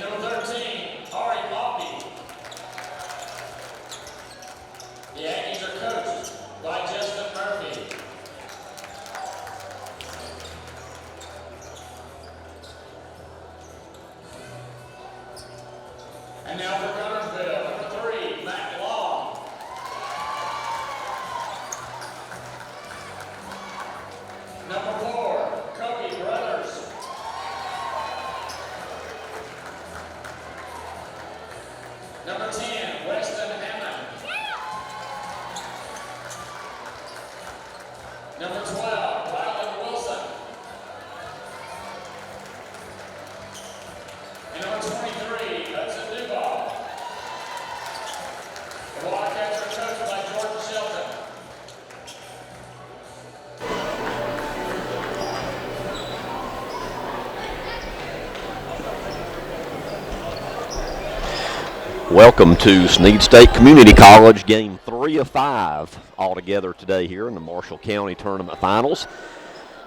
Number 13, Ari Poppy. The Aggies are coached by Justin Murphy. And now for Guntersville, number 3, Matt Long. Number 4, Kobe Brothers. Number 10, Weston Hammond. Number 12, Rylan Wilson. And number 23, Hudson Duval. The Wildcats are coached by Jordan Shelton. Welcome to Snead State Community College, game 3 of 5 altogether today here in the Marshall County Tournament Finals.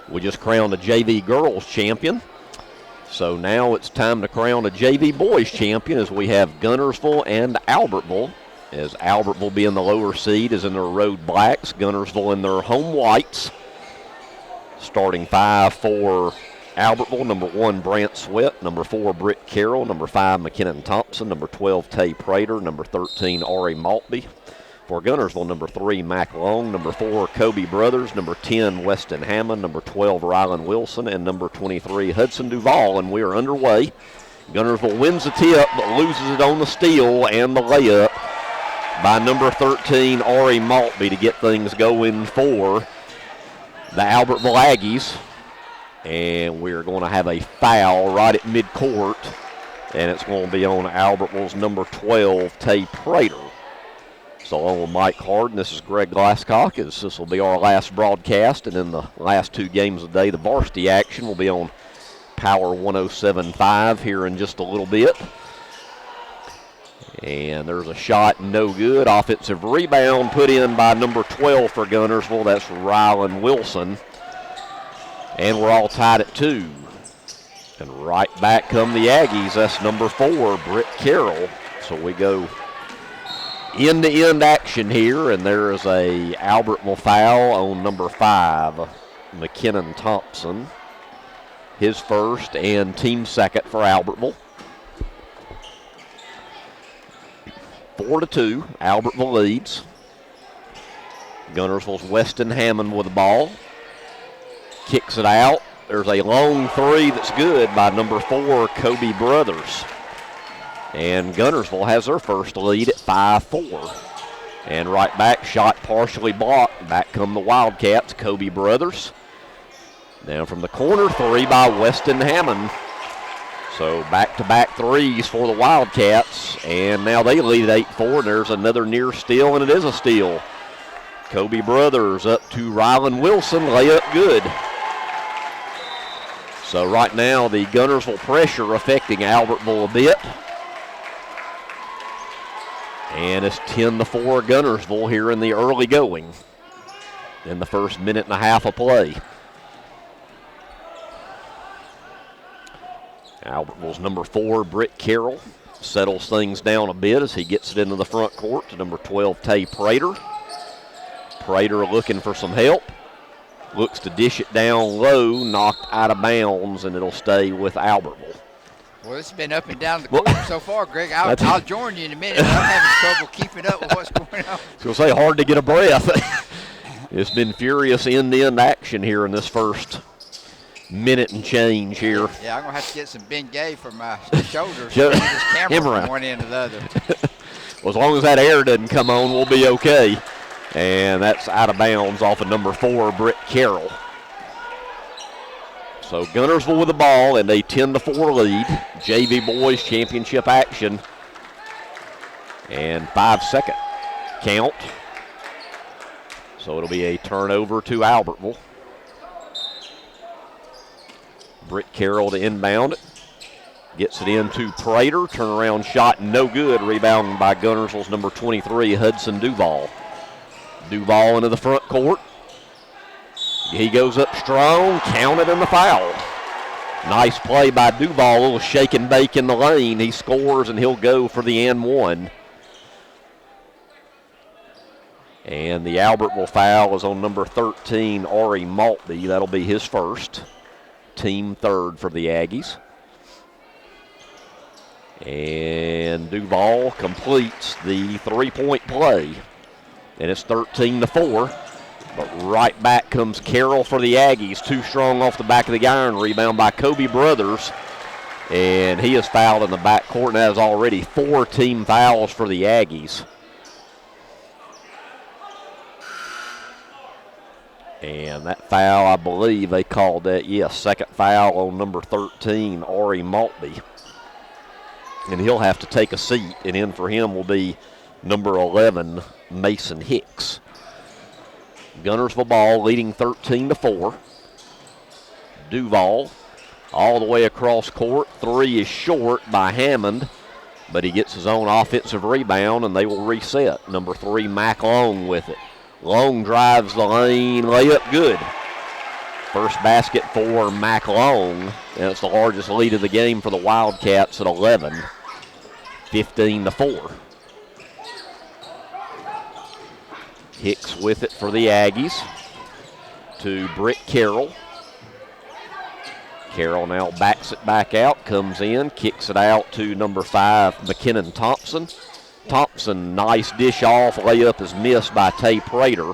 We just crowned a JV Girls Champion, so now it's time to crown a JV Boys Champion as we have Guntersville and Albertville, as Albertville being the lower seed is in their road blacks, Guntersville in their home whites. Starting 5 for Albertville, number 1, Brant Sweat, number 4, Britt Carroll, number 5, McKinnon Thompson, number 12, Tay Prater, number 13, Ari Maltby. For Guntersville, number 3, Mac Long, number 4, Kobe Brothers, number 10, Weston Hammond, number 12, Rylan Wilson, and number 23, Hudson Duval, and we are underway. Guntersville wins the tip, but loses it on the steal and the layup by number 13, Ari Maltby, to get things going for the Albertville Aggies. And we're going to have a foul right at midcourt, and it's going to be on Albertville's number 12, Tay Prater. So along with Mike Harden, this is Greg Glasscock. This will be our last broadcast, and then the last 2 games of the day, the varsity action will be on Power 107.5 here in just a little bit. And there's a shot, no good. Offensive rebound put in by number 12 for Guntersville. That's Rylan Wilson. And we're all tied at 2. And right back come the Aggies. That's number 4, Britt Carroll. So we go end-to-end action here, and there is a Albertville foul on number 5, McKinnon Thompson. His first and team second for Albertville. 4-2, Albertville leads. Guntersville's Weston Hammond with the ball. Kicks it out. There's a long 3 that's good by number 4, Kobe Brothers. And Guntersville has their first lead at 5-4. And right back, shot partially blocked. Back come the Wildcats, Kobe Brothers. Now from the corner, 3 by Weston Hammond. So back-to-back 3s for the Wildcats. And now they lead at 8-4. And there's another near steal, and it is a steal. Kobe Brothers up to Rylan Wilson, layup good. So right now the Guntersville pressure affecting Albertville a bit. And it's 10-4 Guntersville here in the early going in the first minute and a half of play. Albertville's number 4, Britt Carroll, settles things down a bit as he gets it into the front court to number 12, Tay Prater. Prater looking for some help. Looks to dish it down low, knocked out of bounds, and it'll stay with Albertville. Well, it's been up and down the court so far, Greg. I'll join you in a minute. I'm having trouble keeping up with what's going on. I was going to say, hard to get a breath. It's been furious end-to-end action here in this first minute and change here. Yeah, I'm going to have to get some Bengay for my shoulders to get this camera from one end to the other. Well, as long as that air doesn't come on, we'll be okay. And that's out of bounds off of number 4, Britt Carroll. So Guntersville with the ball and a 10-4 lead. JV Boys Championship action. And 5-second count. So it'll be a turnover to Albertville. Britt Carroll to inbound it. Gets it into Prater. Turnaround shot, no good. Rebound by Guntersville's number 23, Hudson Duval. Duval into the front court. He goes up strong, counted in the foul. Nice play by Duval, a little shake and bake in the lane. He scores, and he'll go for the and one. And the Albertville foul is on number 13, Ari Maltby. That'll be his first. Team third for the Aggies. And Duval completes the three-point play. And it's 13-4. But right back comes Carroll for the Aggies. Too strong off the back of the iron. Rebound by Kobe Brothers. And he is fouled in the backcourt and has already 4 team fouls for the Aggies. And that foul, I believe they called that, yes, second foul on number 13, Ari Maltby. And he'll have to take a seat, and in for him will be number 11, Mason Hicks. Guntersville ball leading 13-4. Duval all the way across court. 3 is short by Hammond, but he gets his own offensive rebound, and they will reset. Number 3, Mac Long with it. Long drives the lane, layup good. First basket for Mac Long, and it's the largest lead of the game for the Wildcats at 11, 15-4. Hicks with it for the Aggies to Britt Carroll. Carroll now backs it back out, comes in, kicks it out to number 5, McKinnon Thompson. Thompson, nice dish off. Layup is missed by Tay Prater.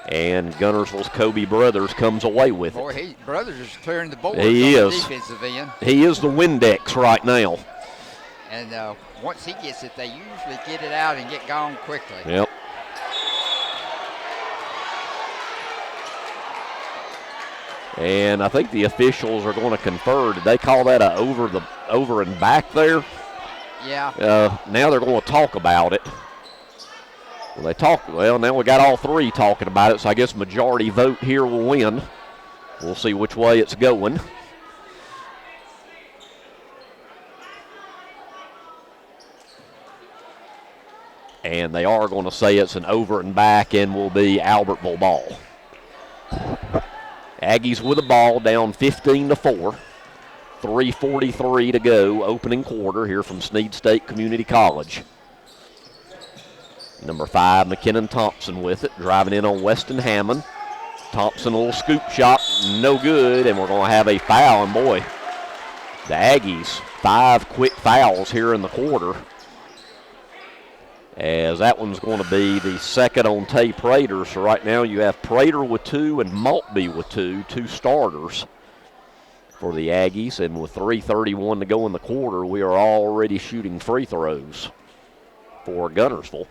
And Guntersville's Kobe Brothers comes away with it. Boy, Brothers is clearing the board He on is. the defensive end. He is the Windex right now. And once he gets it, they usually get it out and get gone quickly. Yep. And I think the officials are going to confer. Did they call that a over and back there? Yeah. Now they're going to talk about it. Well, now we got all 3 talking about it, so I guess majority vote here will win. We'll see which way it's going. And they are going to say it's an over and back and will be Albertville ball. Aggies with the ball down 15-4. 3:43 to go, opening quarter here from Snead State Community College. Number 5, McKinnon Thompson with it, driving in on Weston Hammond. Thompson, a little scoop shot, no good, and we're going to have a foul. And boy, the Aggies, 5 quick fouls here in the quarter, as that one's going to be the second on Tay Prater. So right now you have Prater with 2 and Maltby with 2 starters for the Aggies, and with 3:31 to go in the quarter, we are already shooting free throws for Guntersville.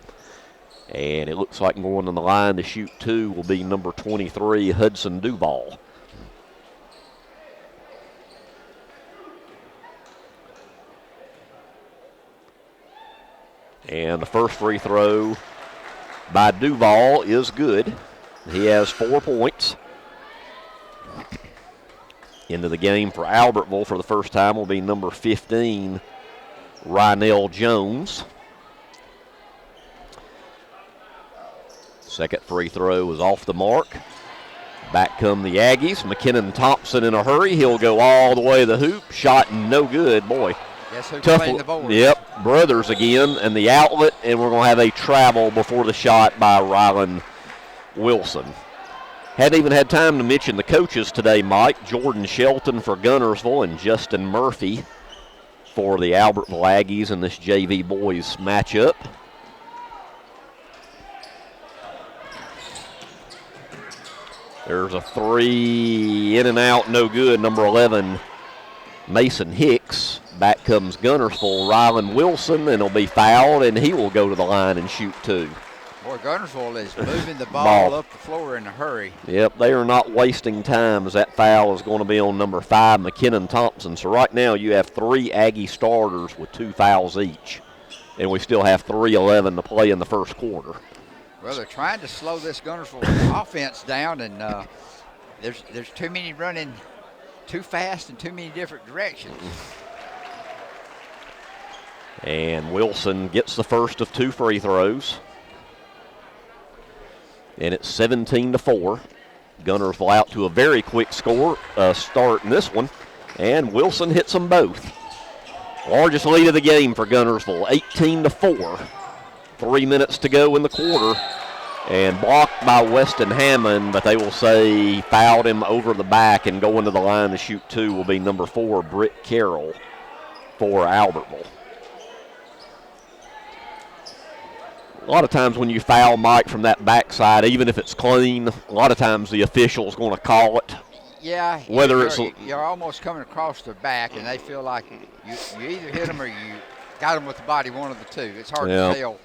And it looks like going on the line to shoot 2 will be number 23, Hudson Duval. And the first free throw by Duval is good. He has 4 points. Into the game for Albertville for the first time will be number 15, Rynell Jones. Second free throw is off the mark. Back come the Aggies. McKinnon Thompson in a hurry. He'll go all the way to the hoop. Shot no good. Boy, Guess who tough. played the board? Yep, Brothers again, and the outlet, and we're going to have a travel before the shot by Rylan Wilson. Hadn't even had time to mention the coaches today, Mike. Jordan Shelton for Guntersville and Justin Murphy for the Albertville Aggies in this JV boys matchup. There's a 3 in and out, no good. Number 11, Mason Hicks. Back comes Guntersville, Rylan Wilson, and he'll be fouled, and he will go to the line and shoot 2. Boy, Guntersville is moving the ball up the floor in a hurry. Yep, they are not wasting time, as that foul is going to be on number 5, McKinnon Thompson. So right now you have 3 Aggie starters with 2 fouls each, and we still have 3:11 to play in the first quarter. Well, they're trying to slow this Guntersville offense down, and there's too many running too fast in too many different directions. And Wilson gets the first of 2 free throws. And it's 17-4. Guntersville out to a very quick start in this one. And Wilson hits them both. Largest lead of the game for Guntersville, 18-4. 3 minutes to go in the quarter. And blocked by Weston Hammond, but they will say fouled him over the back, and going to the line to shoot two will be number 4, Britt Carroll for Albertville. A lot of times when you foul Mike from that backside, even if it's clean, a lot of times the official's going to call it. Yeah, Whether you're almost coming across their back, and they feel like you either hit them or you got them with the body, one of the two. It's hard to tell.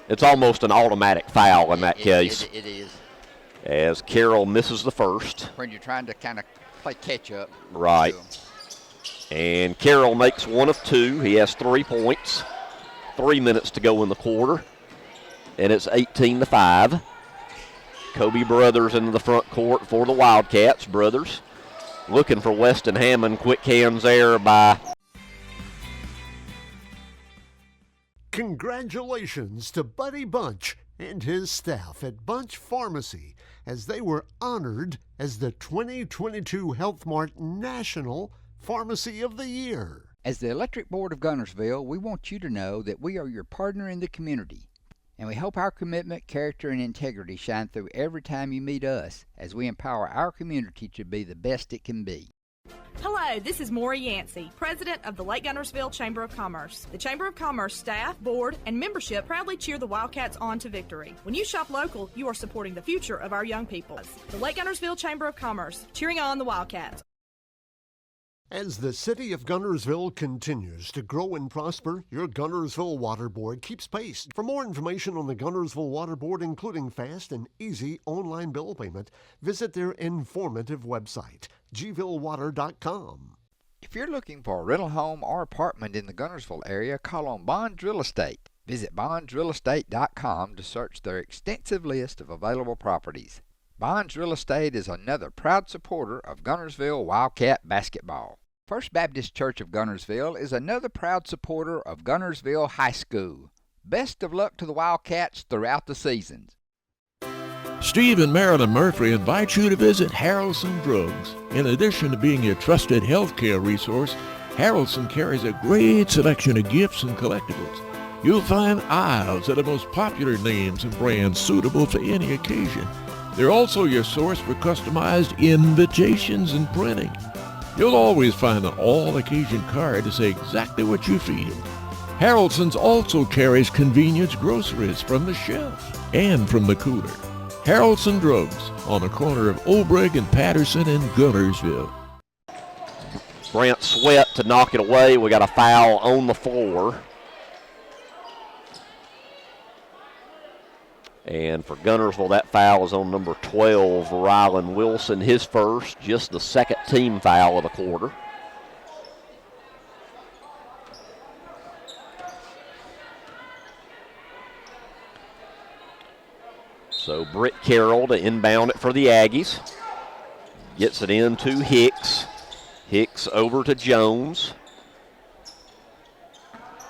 It's almost an automatic foul in that case. It is. As Carroll misses the first. When you're trying to kind of play catch-up. Right. And Carroll makes 1 of 2. He has 3 points. 3 minutes to go in the quarter. And it's 18-5. Kobe Brothers into the front court for the Wildcats. Brothers looking for Weston Hammond. Quick hands there by. Congratulations to Buddy Bunch and his staff at Bunch Pharmacy as they were honored as the 2022 Health Mart National Pharmacy of the Year. As the Electric Board of Guntersville, we want you to know that we are your partner in the community, and we hope our commitment, character, and integrity shine through every time you meet us as we empower our community to be the best it can be. Hello, this is Maury Yancey, President of the Lake Guntersville Chamber of Commerce. The Chamber of Commerce staff, board, and membership proudly cheer the Wildcats on to victory. When you shop local, you are supporting the future of our young people. The Lake Guntersville Chamber of Commerce, cheering on the Wildcats. As the city of Guntersville continues to grow and prosper, your Guntersville Water Board keeps pace. For more information on the Guntersville Water Board, including fast and easy online bill payment, visit their informative website, gvillewater.com. If you're looking for a rental home or apartment in the Guntersville area, call on Bonds Real Estate. Visit bondsrealestate.com to search their extensive list of available properties. Bonds Real Estate is another proud supporter of Guntersville Wildcat basketball. First Baptist Church of Guntersville is another proud supporter of Guntersville High School. Best of luck to the Wildcats throughout the seasons. Steve and Marilyn Murphy invite you to visit Harrelson Drugs. In addition to being your trusted healthcare resource, Harrelson carries a great selection of gifts and collectibles. You'll find aisles of the most popular names and brands suitable for any occasion. They're also your source for customized invitations and printing. You'll always find an all-occasion card to say exactly what you feel. Harrelson's also carries convenience groceries from the shelf and from the cooler. Harrelson Drugs on the corner of Obrig and Patterson in Guntersville. Brant Sweat to knock it away. We got a foul on the floor. And for Guntersville, that foul is on number 12, Rylan Wilson. His first, just the second team foul of the quarter. So Britt Carroll to inbound it for the Aggies. Gets it in to Hicks. Hicks over to Jones.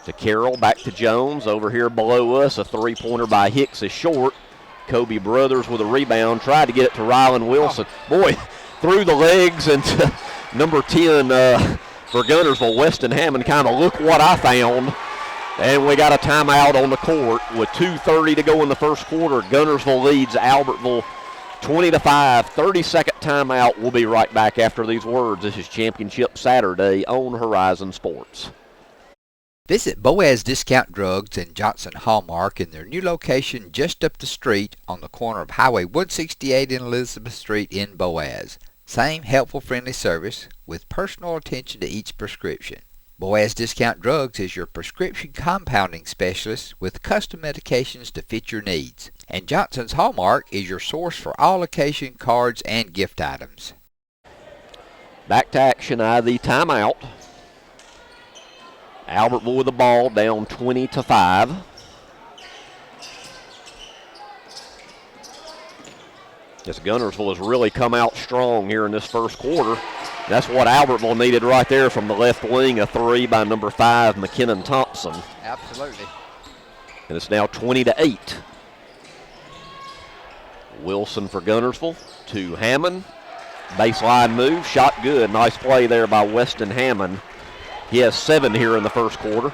To Carroll, back to Jones. Over here below us, a three-pointer by Hicks is short. Kobe Brothers with a rebound. Tried to get it to Rylan Wilson. Boy, through the legs, and number 10 for Guntersville, Weston Hammond, kind of look what I found. And we got a timeout on the court with 2:30 to go in the first quarter. Guntersville leads Albertville 20-5. 30-second timeout. We'll be right back after these words. This is Championship Saturday on Horizon Sports. Visit Boaz Discount Drugs and Johnson Hallmark in their new location just up the street on the corner of Highway 168 and Elizabeth Street in Boaz. Same helpful, friendly service with personal attention to each prescription. Boaz Discount Drugs is your prescription compounding specialist with custom medications to fit your needs. And Johnson's Hallmark is your source for all occasion cards and gift items. Back to action, the timeout. Albertville with the ball, down 20-5. This Guntersville has really come out strong here in this first quarter. That's what Albertville needed right there from the left wing, a three by number 5, McKinnon Thompson. Absolutely. And it's now 20-8. Wilson for Guntersville to Hammond. Baseline move, shot good. Nice play there by Weston Hammond. He has 7 here in the first quarter.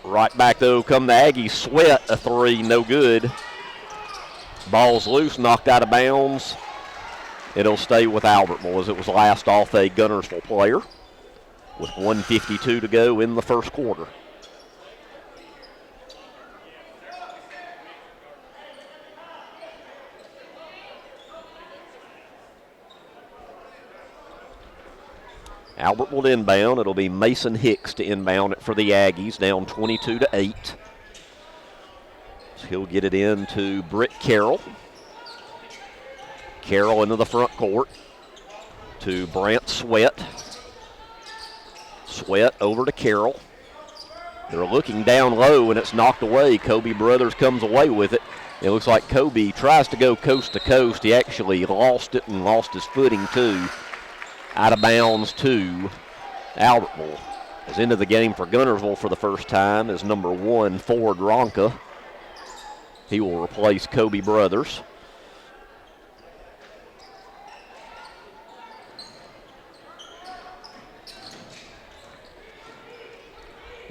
Right back, though, come the Aggies. Sweat, a 3, no good. Ball's loose, knocked out of bounds. It'll stay with Albertville as it was last off a Guntersville player with 1:52 to go in the first quarter. Albertville inbound. It'll be Mason Hicks to inbound it for the Aggies, down 22-8. So he'll get it in to Britt Carroll. Carroll into the front court to Brant Sweat. Sweat over to Carroll. They're looking down low, and it's knocked away. Kobe Brothers comes away with it. It looks like Kobe tries to go coast to coast. He actually lost it and lost his footing, too. Out of bounds to Albertville. Is into the game for Guntersville for the first time is number 1, Ford Ronka. He will replace Kobe Brothers.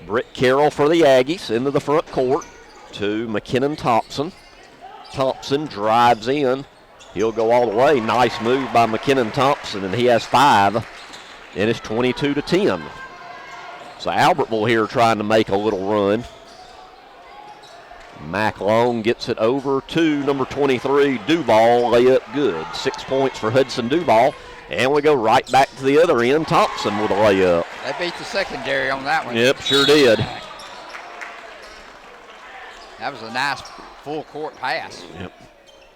Britt Carroll for the Aggies into the front court to McKinnon Thompson. Thompson drives in. He'll go all the way. Nice move by McKinnon Thompson, and he has 5, and it's 22-10. So Albertville here trying to make a little run. Mac Long gets it over to number 23, Duval. Layup good. 6 points for Hudson Duval. And we go right back to the other end. Thompson with a layup. They beat the secondary on that one. Yep, sure did. That was a nice full court pass. Yep.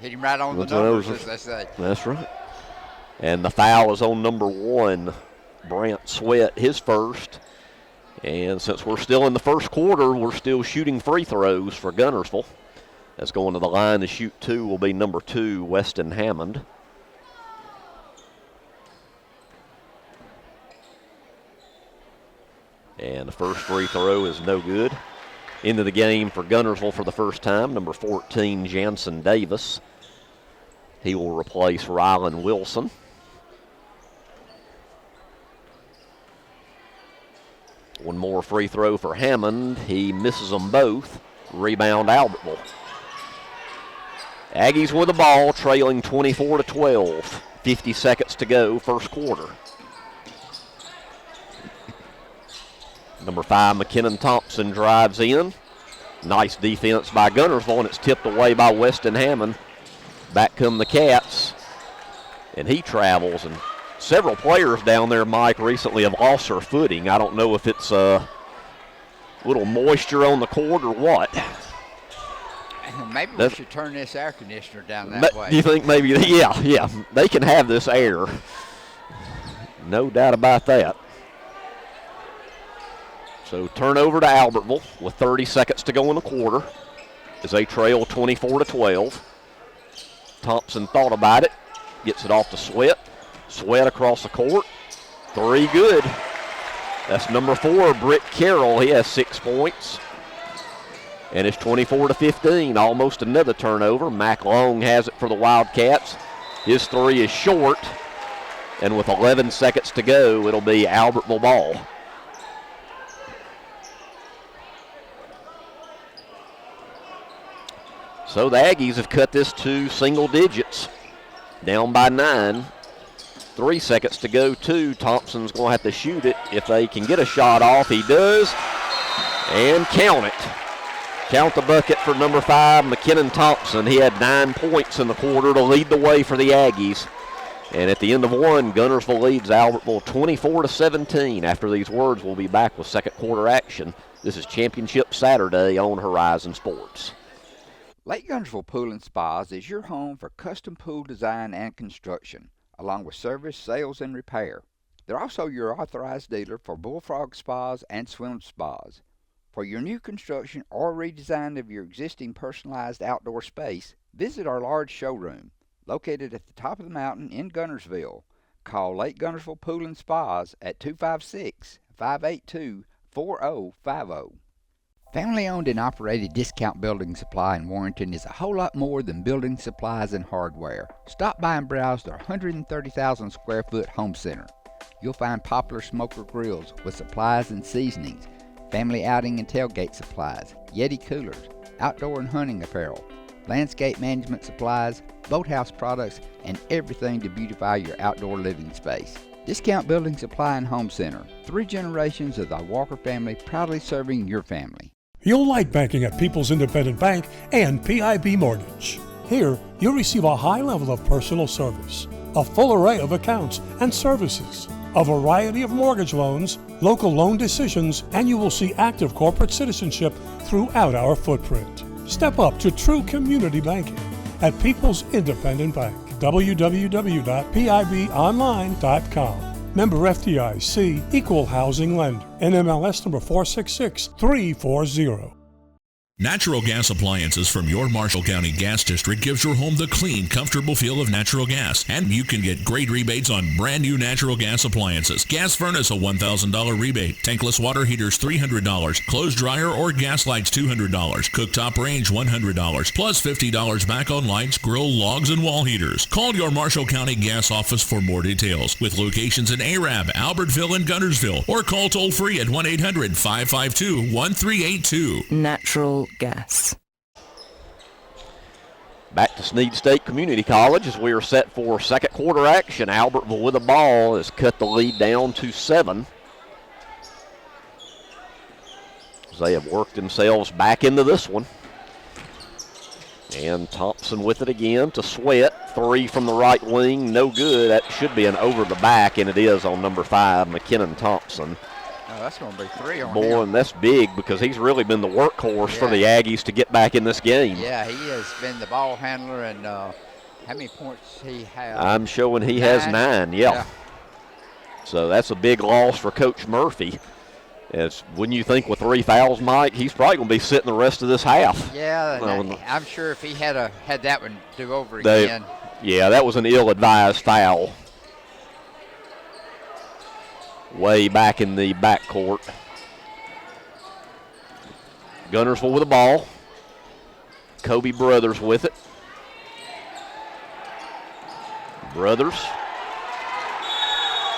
Hit him right on the numbers, as they say. That's right. And the foul is on number 1, Brant Sweat, his first. And since we're still in the first quarter, we're still shooting free throws for Guntersville. That's going to the line to shoot 2 will be number 2, Weston Hammond. And the first free throw is no good. Into the game for Guntersville for the first time, number 14, Jansen Davis. He will replace Rylan Wilson. One more free throw for Hammond. He misses them both. Rebound Albertville. Aggies with the ball, trailing 24-12. 50 seconds to go, first quarter. Number 5, McKinnon Thompson drives in. Nice defense by Guntersville, and it's tipped away by Weston Hammond. Back come the Cats, and he travels. And several players down there, Mike, recently have lost their footing. I don't know if it's a little moisture on the court or what. Maybe we should turn this air conditioner down that way. Do you think maybe, yeah, they can have this air. No doubt about that. So turnover to Albertville with 30 seconds to go in the quarter as they trail 24-12. Thompson thought about it, gets it off to Sweat. Sweat across the court. 3 good. That's number 4, Britt Carroll. He has 6 points. And it's 24-15, almost another turnover. Mac Long has it for the Wildcats. His 3 is short. And with 11 seconds to go, it'll be Albertville ball. So the Aggies have cut this to single digits, down by 9. 3 seconds to go, too. Thompson's going to have to shoot it. If they can get a shot off, he does. And count it. Count the bucket for number 5, McKinnon Thompson. He had 9 points in the quarter to lead the way for the Aggies. And at the end of 1, Guntersville leads Albertville 24-17. After these words, we'll be back with second quarter action. This is Championship Saturday on Horizon Sports. Lake Guntersville Pool and Spas is your home for custom pool design and construction, along with service, sales, and repair. They're also your authorized dealer for bullfrog spas and swim spas. For your new construction or redesign of your existing personalized outdoor space, visit our large showroom, located at the top of the mountain in Guntersville. Call Lake Guntersville Pool and Spas at 256-582-4050. Family-owned and operated Discount Building Supply in Warrenton is a whole lot more than building supplies and hardware. Stop by and browse their 130,000 square foot home center. You'll find popular smoker grills with supplies and seasonings, family outing and tailgate supplies, Yeti coolers, outdoor and hunting apparel, landscape management supplies, boathouse products, and everything to beautify your outdoor living space. Discount Building Supply and Home Center. 3 generations of the Walker family proudly serving your family. You'll like banking at People's Independent Bank and PIB Mortgage. Here, you'll receive a high level of personal service, a full array of accounts and services, a variety of mortgage loans, local loan decisions, and you will see active corporate citizenship throughout our footprint. Step up to true community banking at People's Independent Bank. www.pibonline.com. Member FDIC, Equal Housing Lender. NMLS number 466340. Natural gas appliances from your Marshall County Gas District gives your home the clean, comfortable feel of natural gas. And you can get great rebates on brand new natural gas appliances. Gas furnace, a $1,000 rebate. Tankless water heaters, $300. Clothes dryer or gas lights, $200. Cooktop range, $100. Plus $50 back on lights, grill, logs, and wall heaters. Call your Marshall County Gas office for more details. With locations in Arab, Albertville, and Guntersville. Or call toll free at 1-800-552-1382. Natural gas. Back to Snead State Community College as we are set for second quarter action. Albertville with the ball has cut the lead down to 7. As they have worked themselves back into this one. And Thompson with it again to Sweat. 3 from the right wing, no good. That should be an over the back, and it is on number 5, McKinnon Thompson. Oh, that's going to be 3 on Boy, him. and that's big because he's really been the workhorse for the Aggies to get back in this game. Yeah, he has been the ball handler, and how many points he has? I'm showing he has 9, yeah. So that's a big loss for Coach Murphy. As when you think with 3 fouls, Mike, he's probably going to be sitting the rest of this half. Yeah, I'm sure if he had that one do over again. Yeah, that was an ill-advised foul. Way back in the backcourt. Guntersville with the ball. Kobe Brothers with it. Brothers.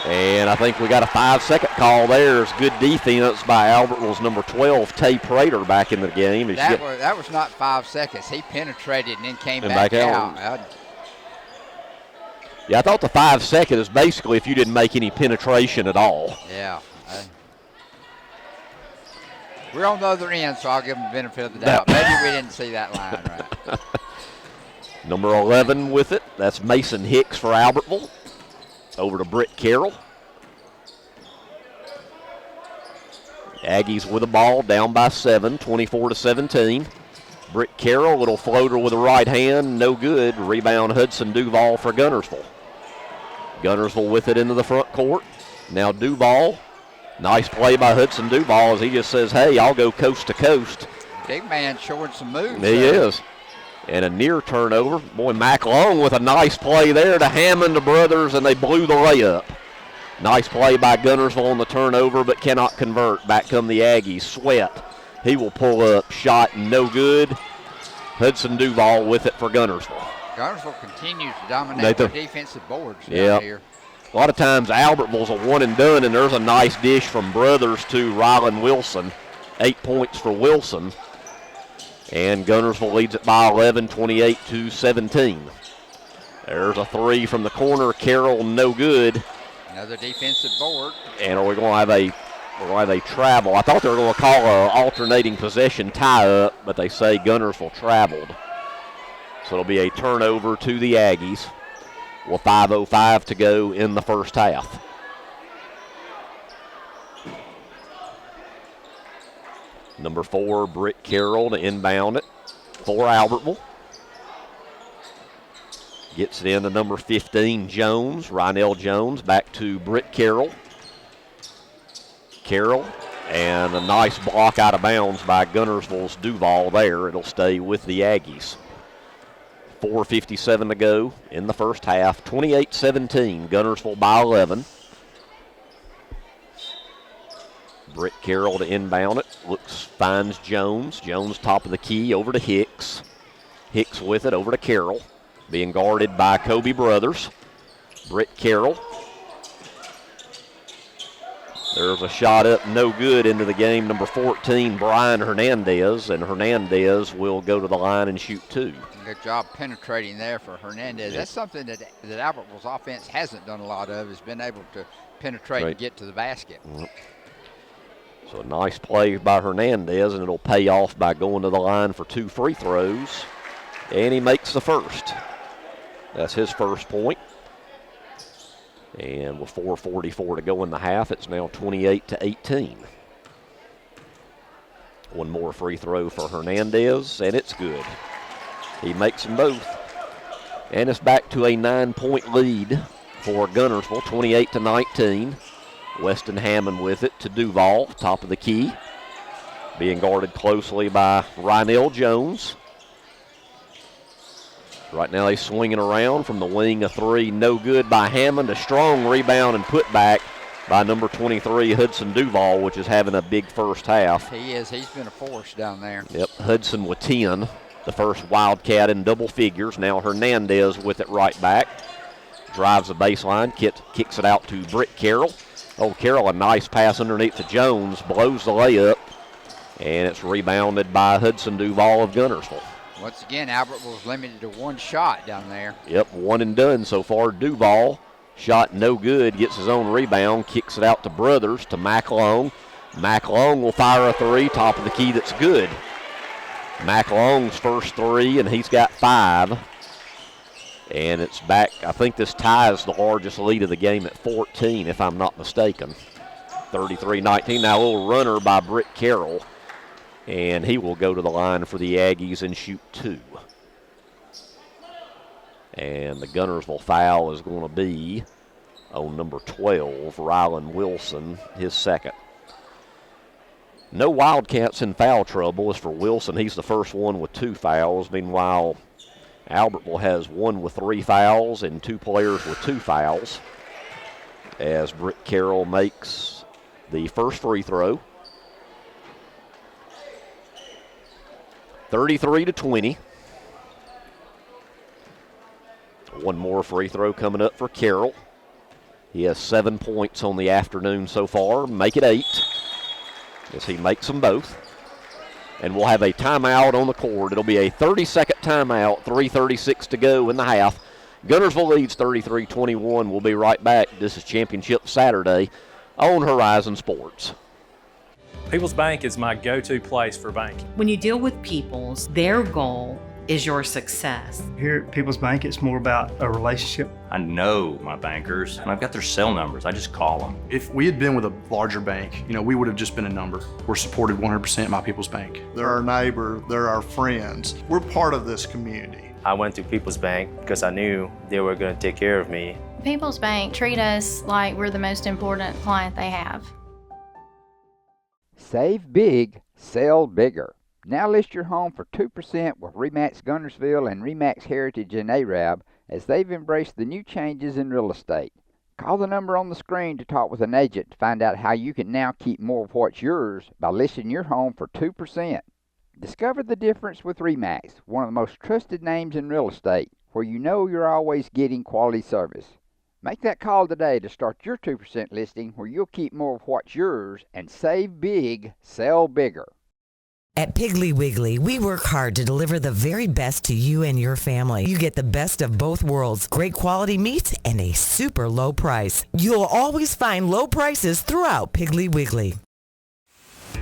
And I think we got a 5-second call there. It's good defense by Albertville's number 12, Tay Prater, back in the game. That was not 5 seconds. He penetrated and then came back out. Yeah, I thought the 5 second is basically if you didn't make any penetration at all. Yeah. We're on the other end, so I'll give him the benefit of the doubt. Maybe we didn't see that line right. Number 11 with it. That's Mason Hicks for Albertville. Over to Britt Carroll. Aggies with the ball, down by 7, 24-17. Britt Carroll, little floater with the right hand, no good. Rebound Hudson Duval for Guntersville. Guntersville with it into the front court. Now Duval. Nice play by Hudson Duval as he just says, hey, I'll go coast to coast. Big man showing some moves. He is. And a near turnover. Boy, Mac Long with a nice play there to Hammond, the brothers, and they blew the layup. Nice play by Guntersville on the turnover, but cannot convert. Back come the Aggies. Sweat. He will pull up. Shot no good. Hudson Duval with it for Guntersville. Guntersville continues to dominate their defensive boards down here. A lot of times Albertville's a one and done, and there's a nice dish from Brothers to Rylan Wilson. 8 points for Wilson. And Guntersville leads it by 11, 28-17. There's a 3 from the corner. Carroll, no good. Another defensive board. And we're going to have a travel. I thought they were going to call an alternating possession tie-up, but they say Guntersville traveled. So it'll be a turnover to the Aggies with 5:05 to go in the first half. Number 4, Britt Carroll to inbound it for Albertville. Gets it into number 15, Jones. Rynell Jones back to Britt Carroll. Carroll, and a nice block out of bounds by Guntersville's Duval there. It'll stay with the Aggies. 4:57 to go in the first half. 28-17, Guntersville by 11. Britt Carroll to inbound it. Finds Jones. Jones top of the key over to Hicks. Hicks with it over to Carroll. Being guarded by Kobe Brothers. Britt Carroll. There's a shot up, no good, into the game. Number 14, Brian Hernandez. And Hernandez will go to the line and shoot 2. Good job penetrating there for Hernandez. That's something that Albertville's offense hasn't done a lot of, has been able to penetrate and get to the basket. So a nice play by Hernandez, and it'll pay off by going to the line for 2 free throws. And he makes the first. That's his first point. And with 4:44 to go in the half, it's now 28-18. One more free throw for Hernandez, and it's good. He makes them both. And it's back to a 9-point lead for Guntersville, 28-19. Weston Hammond with it to Duval, top of the key. Being guarded closely by Rynell Jones. Right now he's swinging around from the wing, a 3, no good by Hammond. A strong rebound and put back by number 23, Hudson Duval, which is having a big first half. He is. He's been a force down there. Yep, Hudson with 10, the first Wildcat in double figures. Now Hernandez with it right back. Drives the baseline, kicks it out to Britt Carroll. Oh, Carroll, a nice pass underneath to Jones, blows the layup, and it's rebounded by Hudson Duval of Guntersville. Once again, Albertville's limited to 1 shot down there. Yep, 1 and done so far. Duval, shot no good, gets his own rebound, kicks it out to Brothers, to McLong. McLong will fire a 3, top of the key, that's good. McLong's first 3, and he's got 5. And it's back, I think this ties the largest lead of the game at 14, if I'm not mistaken. 33-19, now a little runner by Britt Carroll. And he will go to the line for the Aggies and shoot 2. And the Guntersville foul is going to be on number 12, Rylan Wilson, his second. No Wildcats in foul trouble as for Wilson. He's the first one with 2 fouls. Meanwhile, Albertville has 1 with 3 fouls and 2 players with 2 fouls. As Britt Carroll makes the first free throw. 33-20. One more free throw coming up for Carroll. He has 7 points on the afternoon so far. Make it 8 as he makes them both. And we'll have a timeout on the court. It'll be a 30-second timeout, 3:36 to go in the half. Guntersville leads 33-21. We'll be right back. This is Championship Saturday on Horizon Sports. People's Bank is my go-to place for banking. When you deal with People's, their goal is your success. Here at People's Bank, it's more about a relationship. I know my bankers, and I've got their cell numbers. I just call them. If we had been with a larger bank, we would have just been a number. We're supported 100% by People's Bank. They're our neighbor, they're our friends. We're part of this community. I went to People's Bank because I knew they were going to take care of me. People's Bank treat us like we're the most important client they have. Save big, sell bigger. Now list your home for 2% with RE/MAX Guntersville and RE/MAX Heritage in Arab as they've embraced the new changes in real estate. Call the number on the screen to talk with an agent to find out how you can now keep more of what's yours by listing your home for 2%. Discover the difference with RE/MAX, one of the most trusted names in real estate, where you know you're always getting quality service. Make that call today to start your 2% listing where you'll keep more of what's yours and save big, sell bigger. At Piggly Wiggly, we work hard to deliver the very best to you and your family. You get the best of both worlds, great quality meats and a super low price. You'll always find low prices throughout Piggly Wiggly.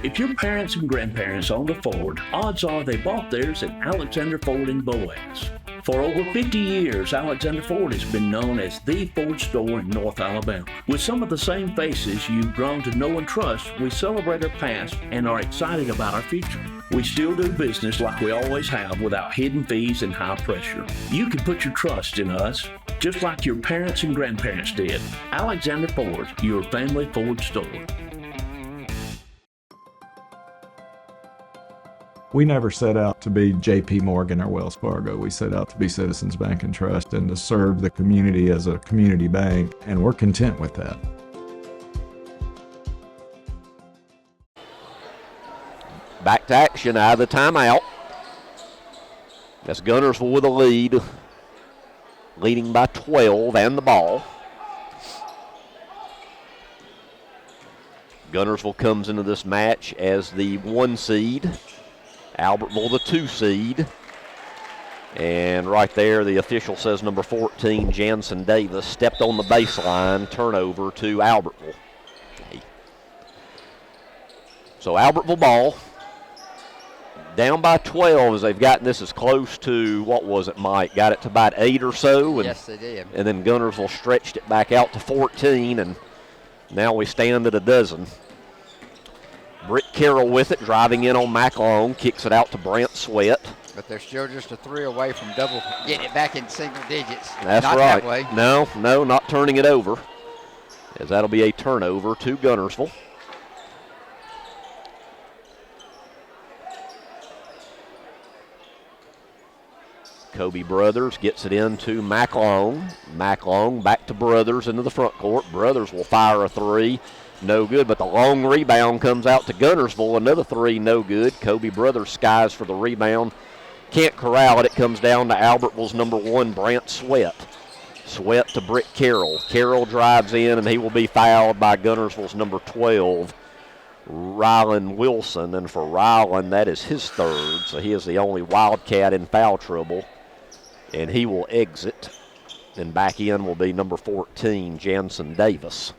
If your parents and grandparents owned a Ford, odds are they bought theirs at Alexander Ford in Boaz. For over 50 years, Alexander Ford has been known as the Ford store in North Alabama. With some of the same faces you've grown to know and trust, we celebrate our past and are excited about our future. We still do business like we always have without hidden fees and high pressure. You can put your trust in us, just like your parents and grandparents did. Alexander Ford, your family Ford store. We never set out to be J.P. Morgan or Wells Fargo. We set out to be Citizens Bank and Trust and to serve the community as a community bank, and we're content with that. back to action out of the timeout. That's Guntersville with a lead, leading by 12 and the ball. Guntersville comes into this match as the 1 seed, Albertville the 2 seed. And right there, the official says number 14, Jansen Davis, stepped on the baseline, turnover to Albertville. Okay. So Albertville ball, down by 12 as they've gotten this as close to, what was it, Mike? Got it to about 8 or so. And, yes, they did. And then Guntersville stretched it back out to 14, and now we stand at a dozen. Britt Carroll with it, driving in on McLong, kicks it out to Brant Sweat. But they're still just a 3 away from getting it back in single digits. That's not right. That way. No, not turning it over, as that'll be a turnover to Guntersville. Kobe Brothers gets it into McLong. McLong back to Brothers into the front court. Brothers will fire a 3. No good, but the long rebound comes out to Guntersville. Another 3, no good. Kobe Brothers skies for the rebound. Can't corral it. It comes down to Albertville's number 1, Brant Sweat. Sweat to Britt Carroll. Carroll drives in, and he will be fouled by Guntersville's number 12, Rylan Wilson. And for Rylan, that is his 3rd, so he is the only Wildcat in foul trouble. And he will exit. And back in will be number 14, Jansen Davis.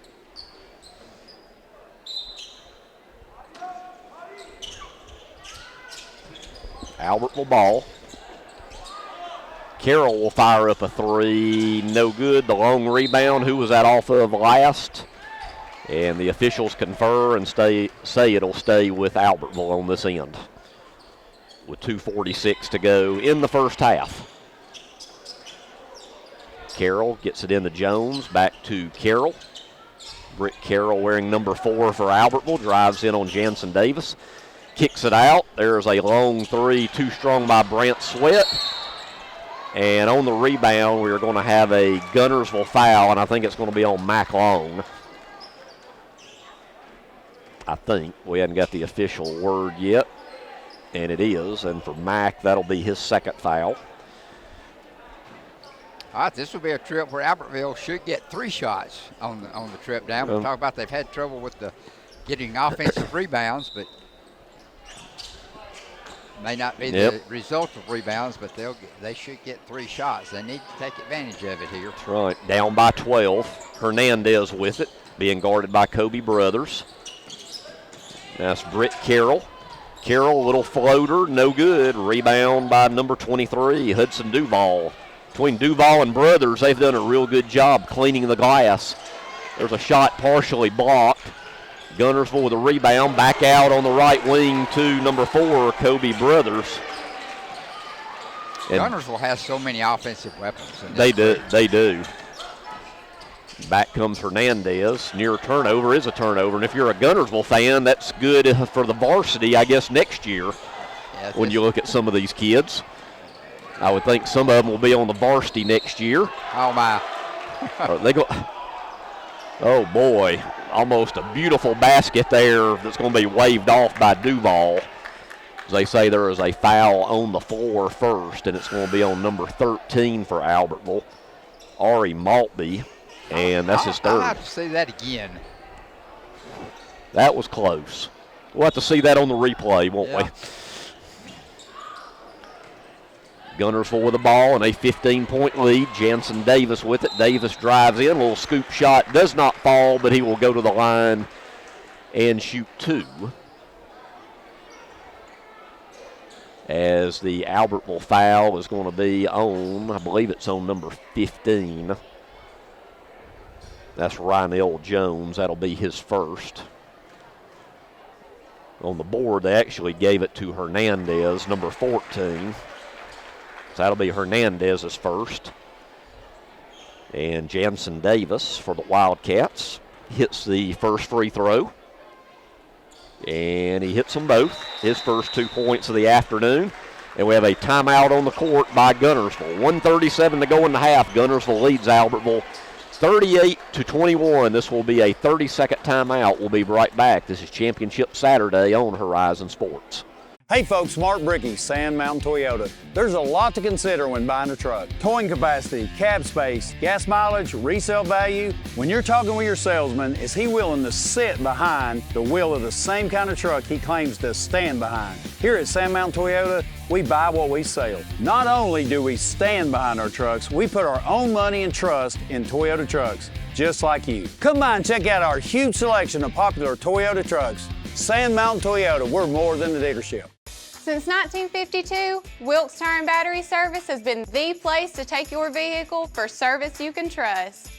Albertville ball. Carroll will fire up a 3. No good. The long rebound. Who was that off of last? And the officials confer and say it'll stay with Albertville on this end, with 2:46 to go in the first half. Carroll gets it into Jones. Back to Carroll. Britt Carroll, wearing number 4 for Albertville, drives in on Jansen Davis. Kicks it out. There's a long 3, too strong by Brant Sweat. And on the rebound, we're going to have a Guntersville foul, and I think it's going to be on McLong. I think. We haven't got the official word yet, and it is. And for Mac, that'll be his 2nd foul. All right, this will be a trip where Albertville should get 3 shots on the trip down. We'll talk about they've had trouble with getting offensive rebounds, but may not be the result of rebounds, but they should get 3 shots. They need to take advantage of it here. That's right. Down by 12. Hernandez with it, being guarded by Kobe Brothers. That's Britt Carroll. Carroll, little floater, no good. Rebound by number 23, Hudson Duval. Between Duval and Brothers, they've done a real good job cleaning the glass. There's a shot partially blocked. Guntersville with a rebound, back out on the right wing to number 4, Kobe Brothers. And Guntersville has so many offensive weapons. They do. Back comes Hernandez. Near turnover is a turnover. And if you're a Guntersville fan, that's good for the varsity, I guess, next year. Yeah, when you look at some of these kids. I would think some of them will be on the varsity next year. Oh, my. They go. Oh, boy. Almost a beautiful basket there that's going to be waved off by Duval. As they say, there is a foul on the floor first, and it's going to be on number 13 for Albertville, Ari Maltby, and that's his 3rd. I'll have to see that again. That was close. We'll have to see that on the replay, won't we? Guntersville with the ball and a 15-point lead. Jansen Davis with it. Davis drives in. A little scoop shot. Does not fall, but he will go to the line and shoot 2. As the Albertville foul is going to be on, I believe it's on number 15. That's Rynell Jones. That'll be his 1st. On the board, they actually gave it to Hernandez, number 14. That'll be Hernandez's 1st. And Jansen Davis for the Wildcats hits the first free throw. And he hits them both. His first 2 points of the afternoon. And we have a timeout on the court by Guntersville. 1:37 to go in the half. Guntersville leads Albertville 38-21. This will be a 30-second timeout. We'll be right back. This is Championship Saturday on Horizon Sports. Hey folks, Mark Brickey, Sand Mountain Toyota. There's a lot to consider when buying a truck. Towing capacity, cab space, gas mileage, resale value. When you're talking with your salesman, is he willing to sit behind the wheel of the same kind of truck he claims to stand behind? Here at Sand Mountain Toyota, we buy what we sell. Not only do we stand behind our trucks, we put our own money and trust in Toyota trucks, just like you. Come by and check out our huge selection of popular Toyota trucks. Sand Mountain Toyota, we're more than a dealership. Since 1952, Wilkes Tire and Battery Service has been the place to take your vehicle for service you can trust.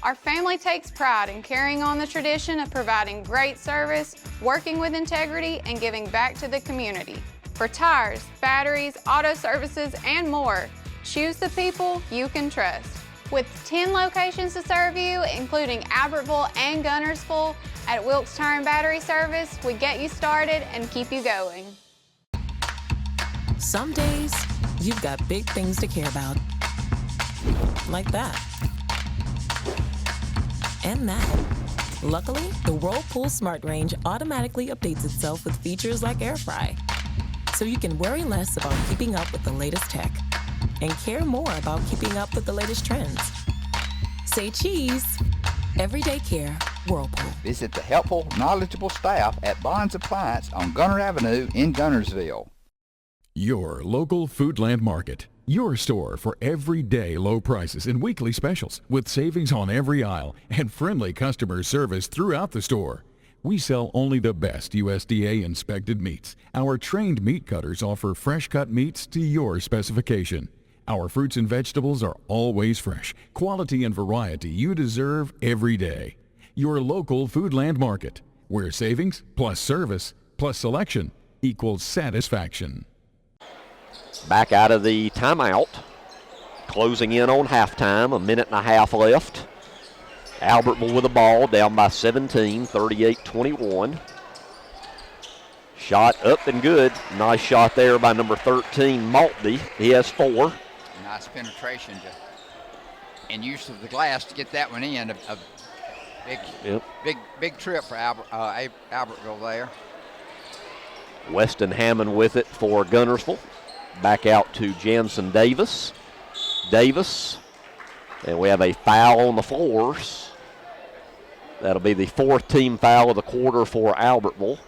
Our family takes pride in carrying on the tradition of providing great service, working with integrity, and giving back to the community. For tires, batteries, auto services, and more, choose the people you can trust. With 10 locations to serve you, including Albertville and Guntersville, at Wilkes Tire and Battery Service, we get you started and keep you going. Some days, you've got big things to care about. Like that. And that. Luckily, the Whirlpool Smart Range automatically updates itself with features like Air Fry. So you can worry less about keeping up with the latest tech and care more about keeping up with the latest trends. Say cheese. Everyday care, Whirlpool. Visit the helpful, knowledgeable staff at Bonds Appliance on Gunter Avenue in Guntersville. Your local Foodland Market. Your store for everyday low prices and weekly specials with savings on every aisle and friendly customer service throughout the store. We sell only the best USDA inspected meats. Our trained meat cutters offer fresh cut meats to your specification. Our fruits and vegetables are always fresh. Quality and variety you deserve every day. Your local Foodland Market, where savings plus service plus selection equals satisfaction. Back out of the timeout. Closing in on halftime, a minute and a half left. Albertville with the ball, down by 17, 38-21. Shot up and good. Nice shot there by number 13, Maltby. He has 4. Nice penetration and use of the glass to get that one in. A big trip for Albertville there. Weston Hammond with it for Guntersville. Back out to Jansen Davis. And we have a foul on the floors. That'll be the 4th team foul of the quarter for Albertville.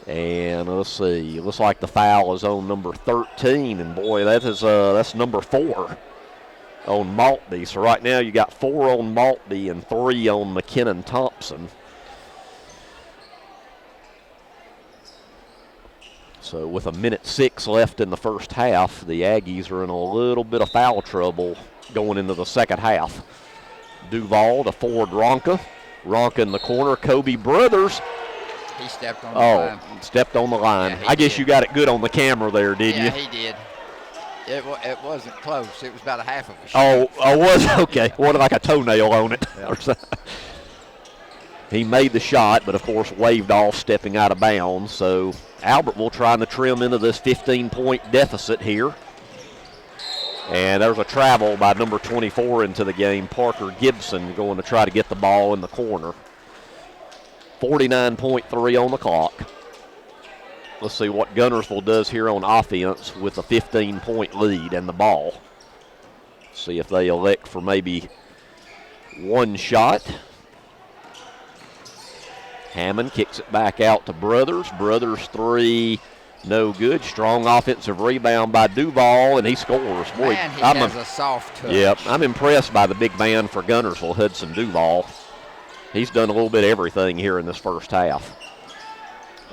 And let's see, looks like the foul is on number 13, and boy, that's number 4 on Maltby. So right now you got 4 on Maltby and 3 on McKinnon Thompson. So with a minute 6 left in the first half, the Aggies are in a little bit of foul trouble going into the second half. Duval to forward Ronka. Ronka in the corner, Kobe Brothers. He stepped on the line. Stepped on the line. Yeah, I guess you got it good on the camera there, didn't you? Yeah, he did. It wasn't close. It was about a half of a shot. Oh, was? Okay. What, like a toenail on it? Yeah. Or something. He made the shot, but of course waved off, stepping out of bounds. So Albertville trying to trim into this 15-point deficit here. And there's a travel by number 24 into the game, Parker Gibson, going to try to get the ball in the corner. 49.3 on the clock. Let's see what Guntersville does here on offense with a 15-point lead and the ball. See if they elect for maybe one shot. Hammond kicks it back out to Brothers. Brothers 3, no good. Strong offensive rebound by Duval, and he scores. Boy, Man, he has a soft touch. Yep, I'm impressed by the big man for Guntersville, Hudson Duval. He's done a little bit of everything here in this first half.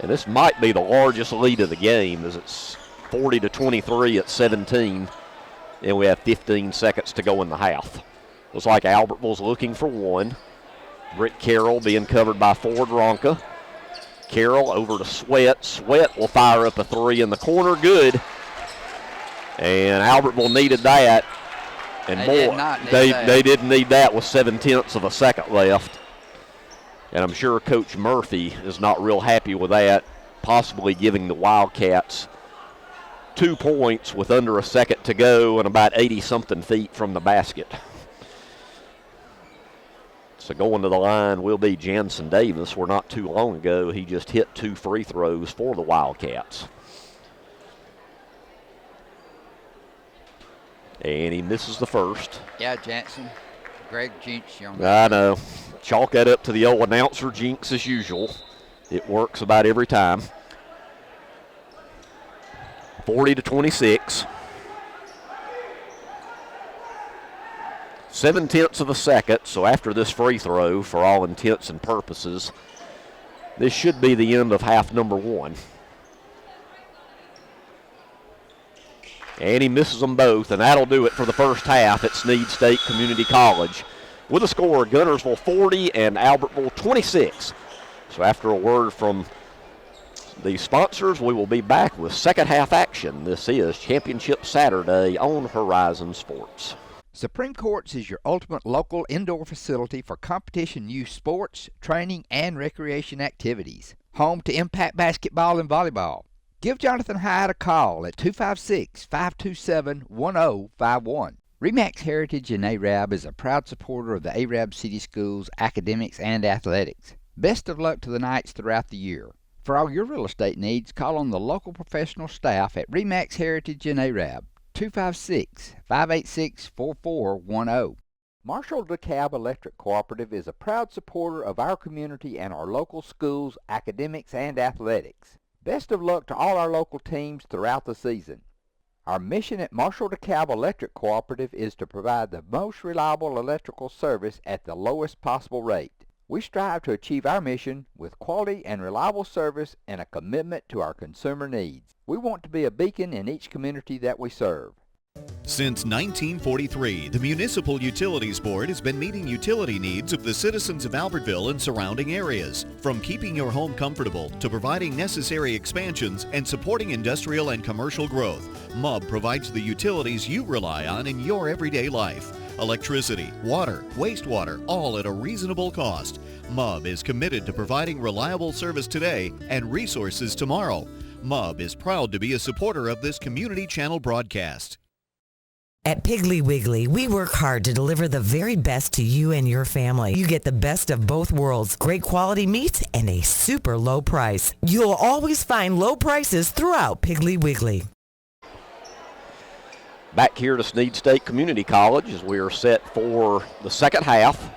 And this might be the largest lead of the game, as it's 40-23 at 17, and we have 15 seconds to go in the half. Looks like Albertville's looking for one. Britt Carroll being covered by Ford Ronka. Carroll over to Sweat. Sweat will fire up a 3 in the corner. Good. And Albertville needed that. And they didn't need that with 0.7 of a second left. And I'm sure Coach Murphy is not real happy with that, possibly giving the Wildcats 2 points with under a second to go and about 80-something feet from the basket. So going to the line will be Jansen Davis, where not too long ago he just hit 2 free throws for the Wildcats. And he misses the first. Yeah, Jansen. Greg Jinx. I know. Chalk that up to the old announcer jinx as usual. It works about every time. 40-26. 7/10 of a second, so after this free throw, for all intents and purposes, this should be the end of half number 1. And he misses them both, and that'll do it for the first half at Snead State Community College. With a score, Guntersville 40 and Albertville 26. So after a word from the sponsors, we will be back with second half action. This is Championship Saturday on Horizon Sports. Supreme Courts is your ultimate local indoor facility for competition youth sports, training, and recreation activities. Home to Impact Basketball and Volleyball. Give Jonathan Hyatt a call at 256-527-1051. RE/MAX Heritage and ARAB is a proud supporter of the ARAB City Schools academics and athletics. Best of luck to the Knights throughout the year. For all your real estate needs, call on the local professional staff at RE/MAX Heritage and ARAB. 256-586-4410. Marshall DeKalb Electric Cooperative is a proud supporter of our community and our local schools, academics, and athletics. Best of luck to all our local teams throughout the season. Our mission at Marshall DeKalb Electric Cooperative is to provide the most reliable electrical service at the lowest possible rate. We strive to achieve our mission with quality and reliable service and a commitment to our consumer needs. We want to be a beacon in each community that we serve. Since 1943, the Municipal Utilities Board has been meeting utility needs of the citizens of Albertville and surrounding areas. From keeping your home comfortable to providing necessary expansions and supporting industrial and commercial growth, MUB provides the utilities you rely on in your everyday life. Electricity, water, wastewater, all at a reasonable cost. MUB is committed to providing reliable service today and resources tomorrow. MUB is proud to be a supporter of this community channel broadcast. At Piggly Wiggly, we work hard to deliver the very best to you and your family. You get the best of both worlds, great quality meats and a super low price. You'll always find low prices throughout Piggly Wiggly. Back here to Snead State Community College as we are set for the second half.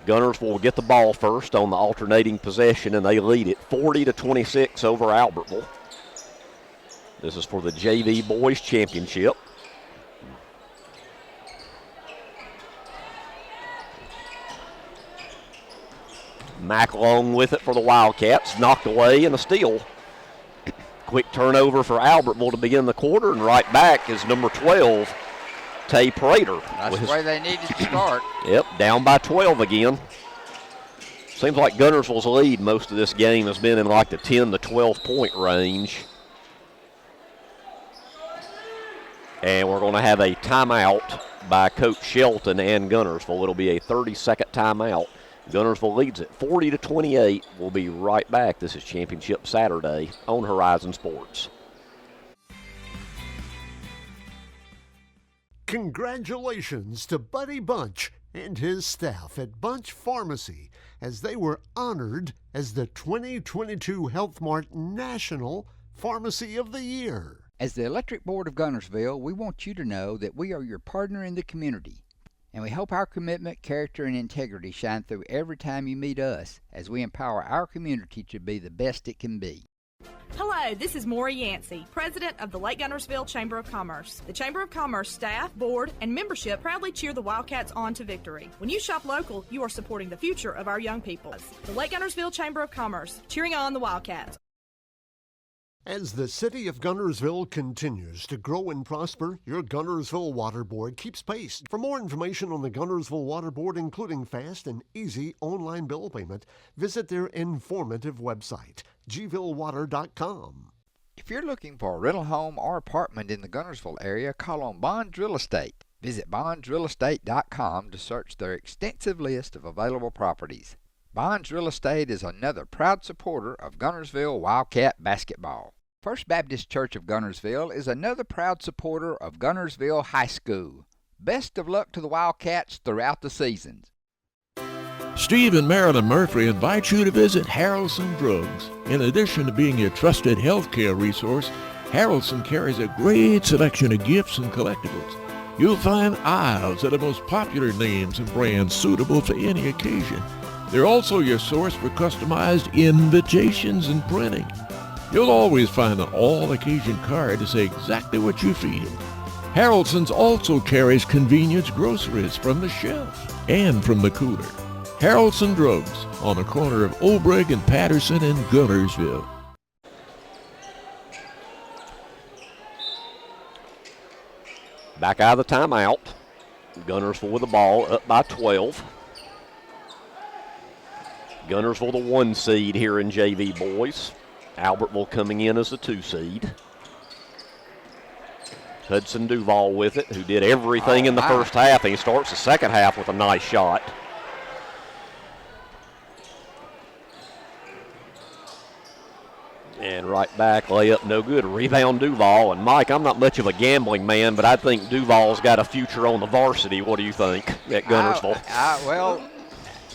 Gunners will get the ball first on the alternating possession, and they lead it 40-26 over Albertville. This is for the JV Boys Championship. Mack Long with it for the Wildcats, knocked away and a steal. Quick turnover for Albertville to begin the quarter, and right back is number 12, Tay Prater. That's the way they needed to start. Yep, down by 12 again. Seems like Guntersville's lead most of this game has been in like the 10 to 12 point range. And we're going to have a timeout by Coach Shelton and Guntersville. It'll be a 30-second timeout. Guntersville leads it 40-28. We'll be right back. This is Championship Saturday on Horizon Sports. Congratulations to Buddy Bunch and his staff at Bunch Pharmacy as they were honored as the 2022 Health Mart National Pharmacy of the Year. As the Electric Board of Guntersville, we want you to know that we are your partner in the community. And we hope our commitment, character, and integrity shine through every time you meet us as we empower our community to be the best it can be. Hello, this is Maury Yancey, President of the Lake Guntersville Chamber of Commerce. The Chamber of Commerce staff, board, and membership proudly cheer the Wildcats on to victory. When you shop local, you are supporting the future of our young people. The Lake Guntersville Chamber of Commerce, cheering on the Wildcats. As the city of Guntersville continues to grow and prosper, your Guntersville Water Board keeps pace. For more information on the Guntersville Water Board, including fast and easy online bill payment, visit their informative website, gvillewater.com. If you're looking for a rental home or apartment in the Guntersville area, call on Bonds Real Estate. Visit bondsrealestate.com to search their extensive list of available properties. Bonds Real Estate is another proud supporter of Guntersville Wildcat basketball. First Baptist Church of Guntersville is another proud supporter of Guntersville High School. Best of luck to the Wildcats throughout the seasons. Steve and Marilyn Murphy invite you to visit Harrelson Drugs. In addition to being your trusted healthcare resource, Harrelson carries a great selection of gifts and collectibles. You'll find aisles of the most popular names and brands suitable for any occasion. They're also your source for customized invitations and printing. You'll always find an all-occasion card to say exactly what you feel. Harrelson's also carries convenience groceries from the shelf and from the cooler. Harrelson Drugs on the corner of Obrig and Patterson in Guntersville. Back out of the timeout. Guntersville with the ball, up by 12. Guntersville the 1 seed here in JV boys. Albertville coming in as the 2 seed. Hudson Duval with it, who did everything in the first half, and he starts the second half with a nice shot. And right back, layup no good. Rebound Duval. And Mike, I'm not much of a gambling man, but I think Duval's got a future on the varsity. What do you think at Guntersville?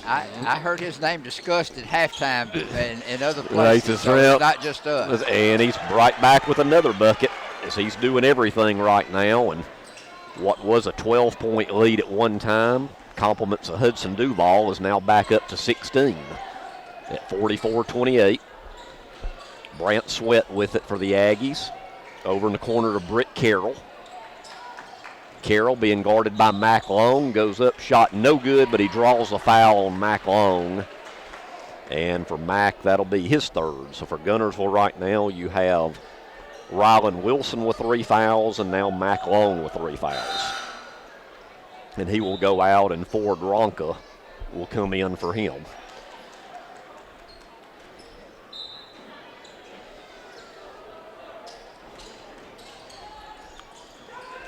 I heard his name discussed at halftime in other places, so it's not just us. And he's right back with another bucket as he's doing everything right now. And what was a 12-point lead at one time, compliments of Hudson Duval, is now back up to 16 at 44-28. Brant Sweat with it for the Aggies. Over in the corner to Britt Carroll. Carroll being guarded by Mac Long. Goes up, shot no good, but he draws a foul on Mac Long. And for Mac, that'll be his third. So for Guntersville right now, you have Rylan Wilson with 3 fouls and now Mac Long with 3 fouls. And he will go out and Ford Ronca will come in for him.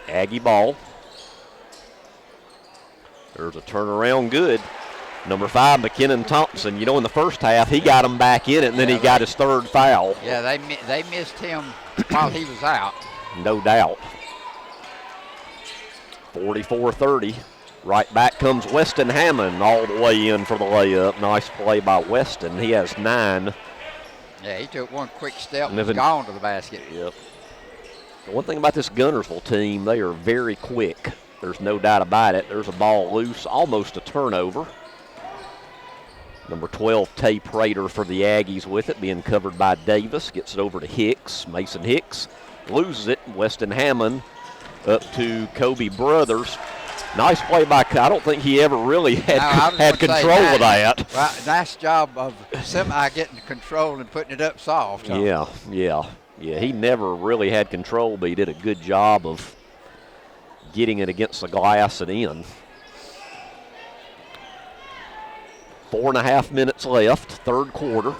Aggie ball. There's a turnaround good. Number 5, McKinnon Thompson. You know, in the first half, he got him back in it, and then he got his third foul. Yeah, they missed him while he was out. No doubt. 44-30. Right back comes Weston Hammond all the way in for the layup. Nice play by Weston. He has 9. Yeah, he took one quick step and was gone to the basket. Yep. The one thing about this Guntersville team, they are very quick. There's no doubt about it. There's a ball loose, almost a turnover. Number 12, Tay Prater for the Aggies with it, being covered by Davis. Gets it over to Hicks. Mason Hicks loses it. Weston Hammond up to Kobe Brothers. Nice play by, I don't think he ever really had control of that. Well, nice job of getting control and putting it up soft. Huh? Yeah, he never really had control, but he did a good job of getting it against the glass and in. 4.5 minutes left, third quarter.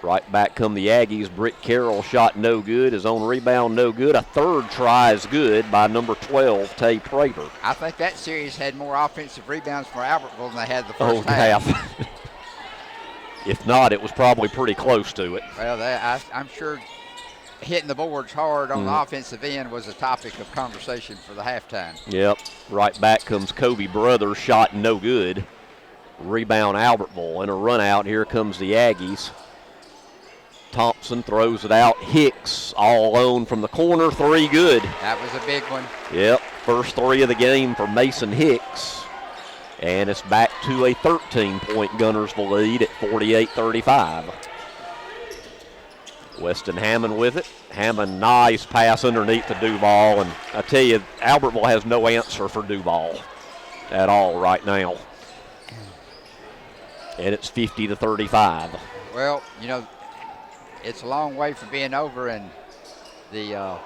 Right back come the Aggies. Britt Carroll shot no good. His own rebound no good. A third try is good by number 12, Tay Prater. I think that series had more offensive rebounds for Albertville than they had the first half. If not, it was probably pretty close to it. Well, I'm sure hitting the boards hard on the offensive end was a topic of conversation for the halftime. Yep. Right back comes Kobe Brothers. Shot no good. Rebound Albertville. And a run out. Here comes the Aggies. Thompson throws it out. Hicks all alone from the corner. 3 good. That was a big one. Yep. First 3 of the game for Mason Hicks. And it's back to a 13-point Guntersville lead at 48-35. Weston Hammond with it. Hammond, nice pass underneath to Duval. And I tell you, Albertville has no answer for Duval at all right now. And it's 50-35. Well, you know, it's a long way from being over, and the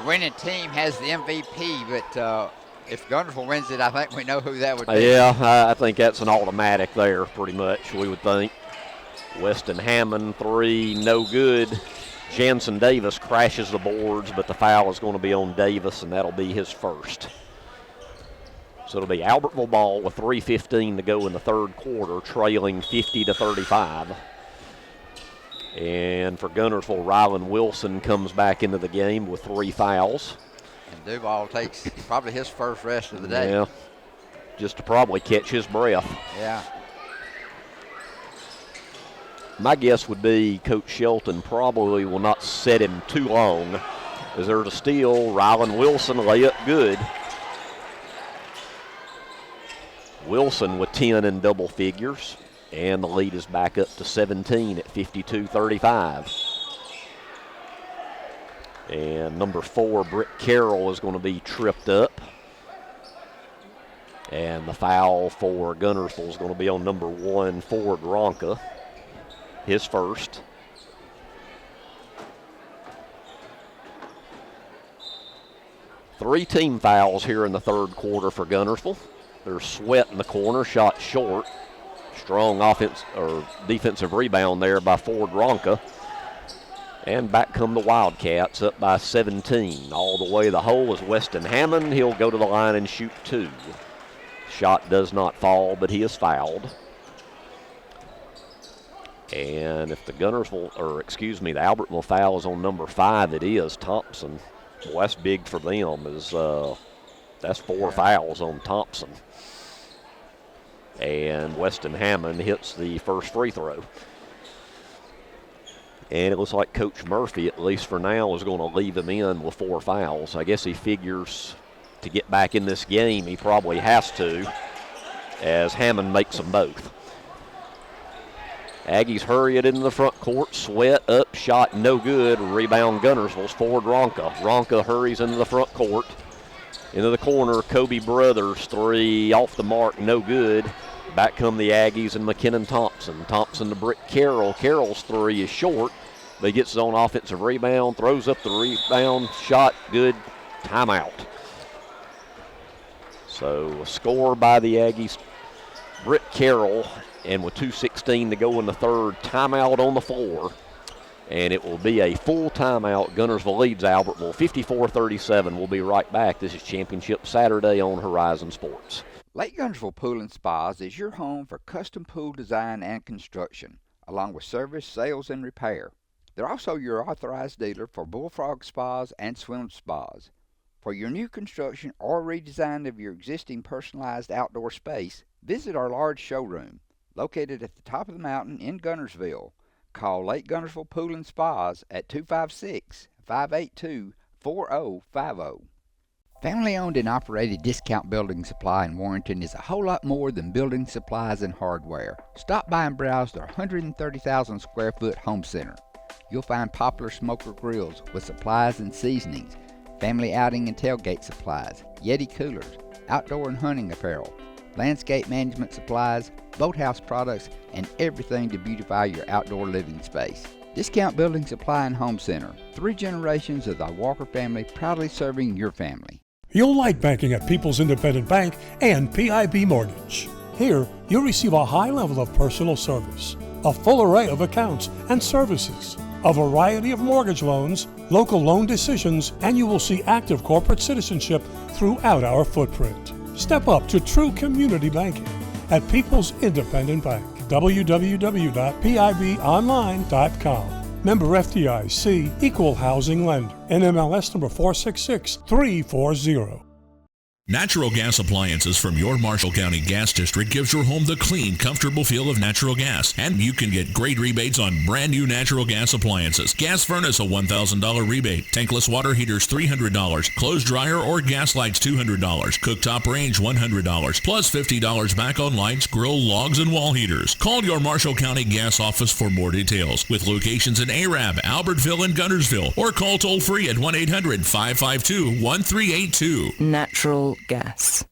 winning team has the MVP, but if Guntersville wins it, I think we know who that would be. Yeah, I think that's an automatic there, pretty much, we would think. Weston Hammond, 3, no good. Jansen Davis crashes the boards, but the foul is going to be on Davis, and that'll be his first. So it'll be Albertville ball with 3:15 to go in the third quarter, trailing 50-35. And for Guntersville, Rylan Wilson comes back into the game with 3 fouls. And Duval takes probably his first rest of the day. Yeah. just to probably catch his breath. Yeah. My guess would be Coach Shelton probably will not set him too long, as there's a steal. Rylan Wilson lay up good. Wilson with 10 in double figures, and the lead is back up to 17 at 52-35. And number 4, Britt Carroll, is going to be tripped up. And the foul for Guntersville is going to be on number 1, Ford Ronka, his first. Three team fouls here in the third quarter for Guntersville. There's Sweat in the corner, shot short. Strong defensive rebound there by Ford Ronka. And back come the Wildcats, up by 17. All the way to the hole is Weston Hammond. He'll go to the line and shoot 2. Shot does not fall, but he is fouled. And if the Albertville foul is on number 5, it is Thompson. Well, that's big for them. That's 4 fouls on Thompson. And Weston Hammond hits the first free throw. And it looks like Coach Murphy, at least for now, is going to leave him in with 4 fouls. I guess he figures to get back in this game, he probably has to, as Hammond makes them both. Aggies hurry it into the front court. Sweat up, shot no good. Rebound Guntersville's Ford Ronka. Ronka hurries into the front court. Into the corner, Kobe Brothers, 3 off the mark, no good. Back come the Aggies and McKinnon Thompson. Thompson to Britt Carroll. Carroll's 3 is short, but he gets his own offensive rebound, throws up the rebound, shot good, timeout. So a score by the Aggies, Britt Carroll, and with 2:16 to go in the third, timeout on the floor. And it will be a full timeout. Guntersville leads Albertville 54-37. We'll be right back. This is Championship Saturday on Horizon Sports. Lake Guntersville Pool and Spas is your home for custom pool design and construction, along with service, sales, and repair. They're also your authorized dealer for Bullfrog Spas and Swim Spas. For your new construction or redesign of your existing personalized outdoor space, visit our large showroom, located at the top of the mountain in Guntersville. Call Lake Guntersville Pool and Spas at 256-582-4050. Family-owned and operated Discount Building Supply in Warrenton is a whole lot more than building supplies and hardware. Stop by and browse their 130,000 square foot home center. You'll find Poplar Smoker Grills with supplies and seasonings, family outing and tailgate supplies, Yeti coolers, outdoor and hunting apparel, landscape management supplies, boathouse products, and everything to beautify your outdoor living space. Discount Building Supply and Home Center. 3 generations of the Walker family proudly serving your family. You'll like banking at People's Independent Bank and PIB Mortgage. Here, you'll receive a high level of personal service, a full array of accounts and services, a variety of mortgage loans, local loan decisions, and you will see active corporate citizenship throughout our footprint. Step up to true community banking at People's Independent Bank. www.pibonline.com. Member FDIC, Equal Housing Lender. NMLS number 466340. Natural gas appliances from your Marshall County Gas District gives your home the clean, comfortable feel of natural gas. And you can get great rebates on brand new natural gas appliances. Gas furnace, a $1,000 rebate. Tankless water heaters, $300. Clothes dryer or gas lights, $200. Cooktop range, $100. Plus $50 back on lights, grill, logs, and wall heaters. Call your Marshall County Gas office for more details. With locations in Arab, Albertville, and Guntersville. Or call toll free at 1-800-552-1382. Natural gas.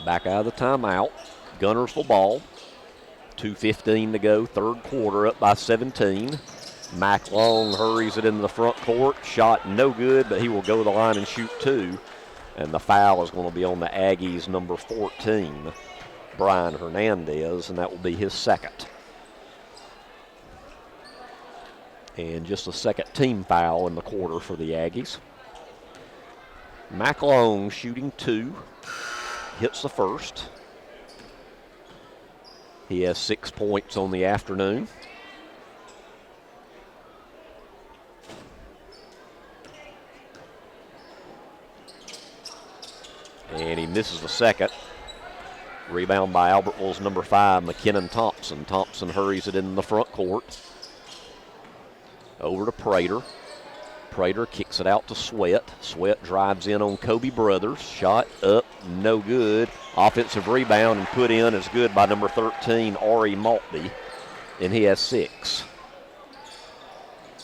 Back out of the timeout. Guntersville ball. 2:15 to go. Third quarter, up by 17. Mac Long hurries it into the front court. Shot no good, but he will go to the line and shoot 2. And the foul is going to be on the Aggies' number 14, Brian Hernandez, and that will be his second. And just a second team foul in the quarter for the Aggies. Mac Long shooting 2, hits the first. He has 6 points on the afternoon. And he misses the second. Rebound by Albertville's number 5, McKinnon Thompson. Thompson hurries it in the front court. Over to Prater. Prater kicks it out to Sweat. Sweat drives in on Kobe Brothers. Shot up, no good. Offensive rebound and put in is good by number 13, Ari Maltby, and he has 6.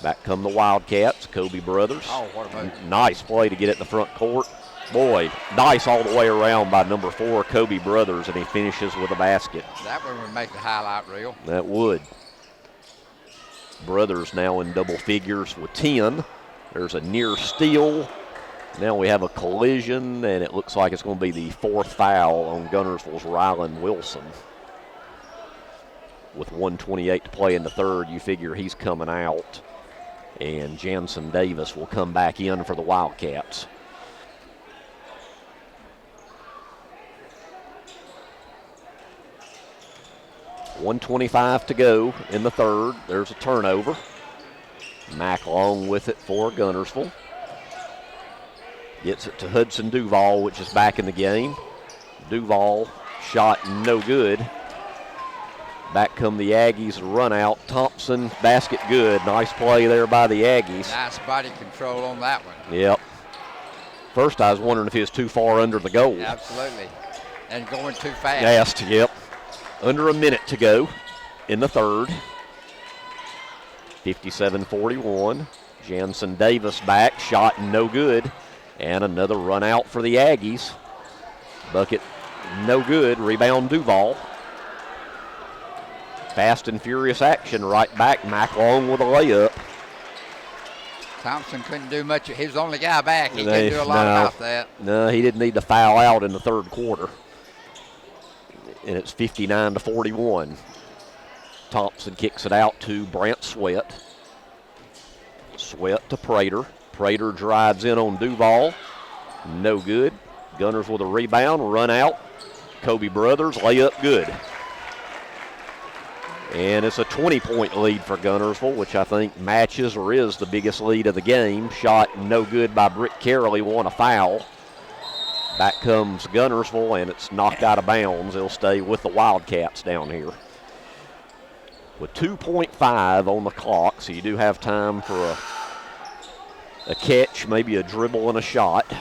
Back come the Wildcats, Kobe Brothers. Oh, what a move. Nice play to get it in the front court. Boy, nice all the way around by number 4, Kobe Brothers, and he finishes with a basket. That one would make the highlight reel. That would. Brothers now in double figures with 10. There's a near steal. Now we have a collision, and it looks like it's going to be the 4th foul on Guntersville's Rylan Wilson. With 1:28 to play in the third, you figure he's coming out, and Jansen Davis will come back in for the Wildcats. .125 to go in the third. There's a turnover. Mack Long with it for Guntersville. Gets it to Hudson Duval, which is back in the game. Duval shot no good. Back come the Aggies, run out. Thompson, basket good. Nice play there by the Aggies. Nice body control on that one. Yep. First I was wondering if he was too far under the goal. Absolutely. And going too fast. Fast, yep. Under a minute to go in the third. 57-41. Jansen Davis back, shot no good. And another run out for the Aggies. Bucket no good. Rebound Duval. Fast and furious action right back. Mack Long with a layup. Thompson couldn't do much. He was the only guy back. He couldn't do a lot about that. No, he didn't need to foul out in the third quarter. And it's 59-41. Thompson kicks it out to Brant Sweat. Sweat to Prater. Prater drives in on Duval. No good. Gunners with a rebound, run out. Kobe Brothers, layup good. And it's a 20-point lead for Guntersville, which I think matches or is the biggest lead of the game. Shot no good by Britt Carroll. He won a foul. Back comes Guntersville, and it's knocked out of bounds. They'll stay with the Wildcats down here. With 2.5 on the clock, so you do have time for a catch, maybe a dribble and a shot.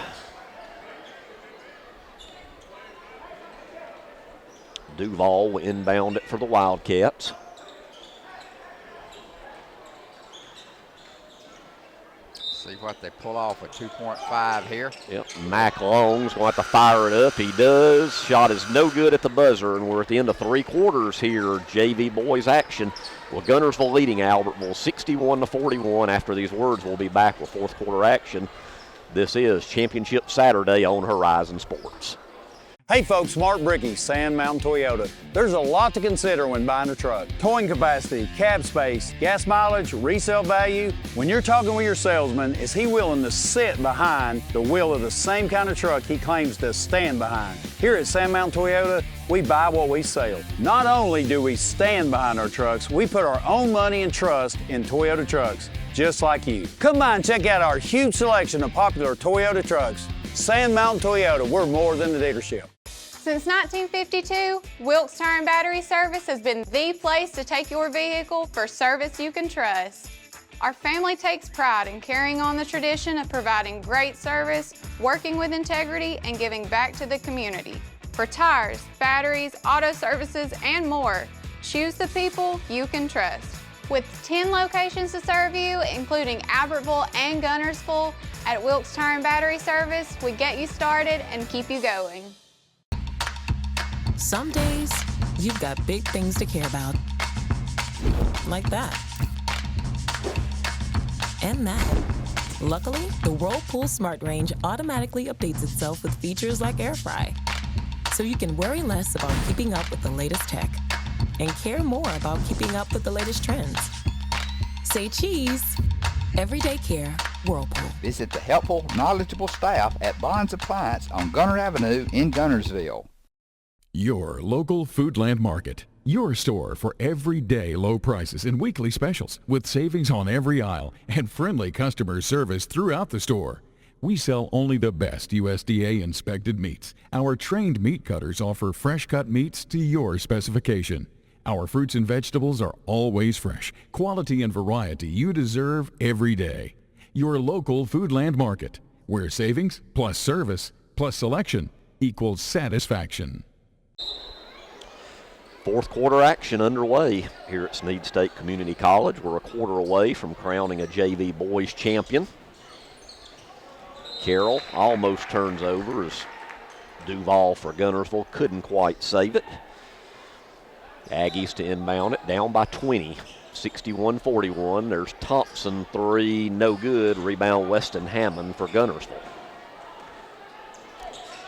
Duval will inbound it for the Wildcats. See what they pull off with 2.5 here. Yep, Mack Long's going to have to fire it up. He does. Shot is no good at the buzzer, and we're at the end of 3 quarters here. JV boys action. Well, Guntersville leading Albertville 61-41. After these words, we'll be back with 4th quarter action. This is Championship Saturday on Horizon Sports. Hey folks, Mark Brickey, Sand Mountain Toyota. There's a lot to consider when buying a truck. Towing capacity, cab space, gas mileage, resale value. When you're talking with your salesman, is he willing to sit behind the wheel of the same kind of truck he claims to stand behind? Here at Sand Mountain Toyota, we buy what we sell. Not only do we stand behind our trucks, we put our own money and trust in Toyota trucks, just like you. Come by and check out our huge selection of popular Toyota trucks. Sand Mountain Toyota, we're more than a dealership. Since 1952, Wilkes Tire and Battery Service has been the place to take your vehicle for service you can trust. Our family takes pride in carrying on the tradition of providing great service, working with integrity, and giving back to the community. For tires, batteries, auto services, and more, choose the people you can trust. With 10 locations to serve you, including Albertville and Guntersville, at Wilkes Tire and Battery Service, we get you started and keep you going. Some days, you've got big things to care about. Like that. And that. Luckily, the Whirlpool Smart Range automatically updates itself with features like Air Fry. So you can worry less about keeping up with the latest tech and care more about keeping up with the latest trends. Say cheese. Everyday care, Whirlpool. Visit the helpful, knowledgeable staff at Bond's Appliance on Gunter Avenue in Guntersville. Your local Foodland Market. Your store for everyday low prices and weekly specials with savings on every aisle and friendly customer service throughout the store. We sell only the best USDA inspected meats. Our trained meat cutters offer fresh cut meats to your specification. Our fruits and vegetables are always fresh, quality and variety you deserve every day. Your local Foodland Market, where savings plus service plus selection equals satisfaction. Fourth quarter action underway here at Snead State Community College. We're a quarter away from crowning a JV boys champion. Carroll almost turns over as Duval for Guntersville couldn't quite save it. Aggies to inbound it, down by 20, 61-41. There's Thompson, three, no good. Rebound Weston Hammond for Guntersville.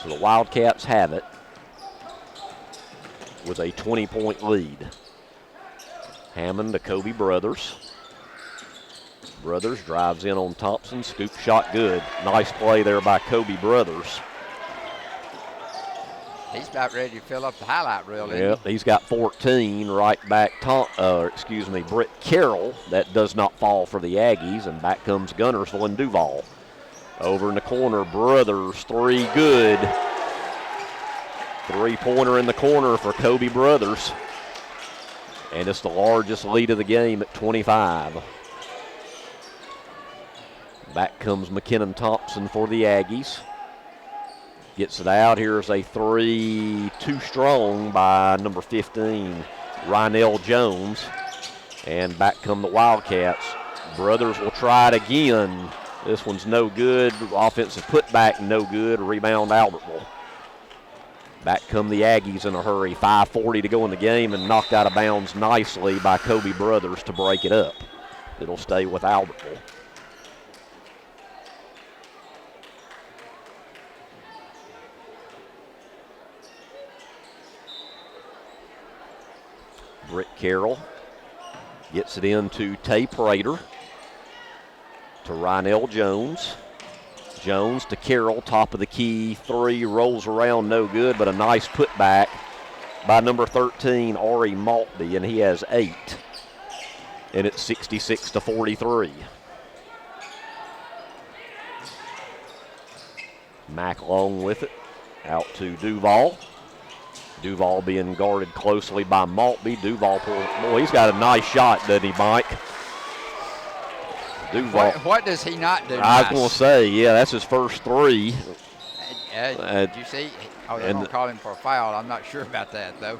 So the Wildcats have it with a 20-point lead. Hammond to Kobe Brothers. Brothers drives in on Thompson, scoop shot good. Nice play there by Kobe Brothers. He's about ready to fill up the highlight reel. Yep, he's got 14. Right back, Britt Carroll. That does not fall for the Aggies, and back comes Guntersville and Duval. Over in the corner, Brothers, three, good. Three-pointer in the corner for Kobe Brothers. And it's the largest lead of the game at 25. Back comes McKinnon Thompson for the Aggies. Gets it out. Here's a three, too strong by number 15, Rynell Jones. And back come the Wildcats. Brothers will try it again. This one's no good. Offensive putback, no good. Rebound Albertville. Back come the Aggies in a hurry. 5:40 to go in the game, and knocked out of bounds nicely by Kobe Brothers to break it up. It'll stay with Albertville. Britt Carroll gets it into Tay Prater to Rynell Jones. Jones to Carroll, top of the key, three, rolls around, no good, but a nice putback by number 13, Ari Maltby, and he has 8. And it's 66-43. Mack Long with it, out to Duval. Duval being guarded closely by Maltby. Duval, boy, he's got a nice shot, doesn't he, Mike? Duval. What does he not do? I was going to say, yeah, that's his first three. Did you see? Oh, they're going to call him for a foul. I'm not sure about that, though.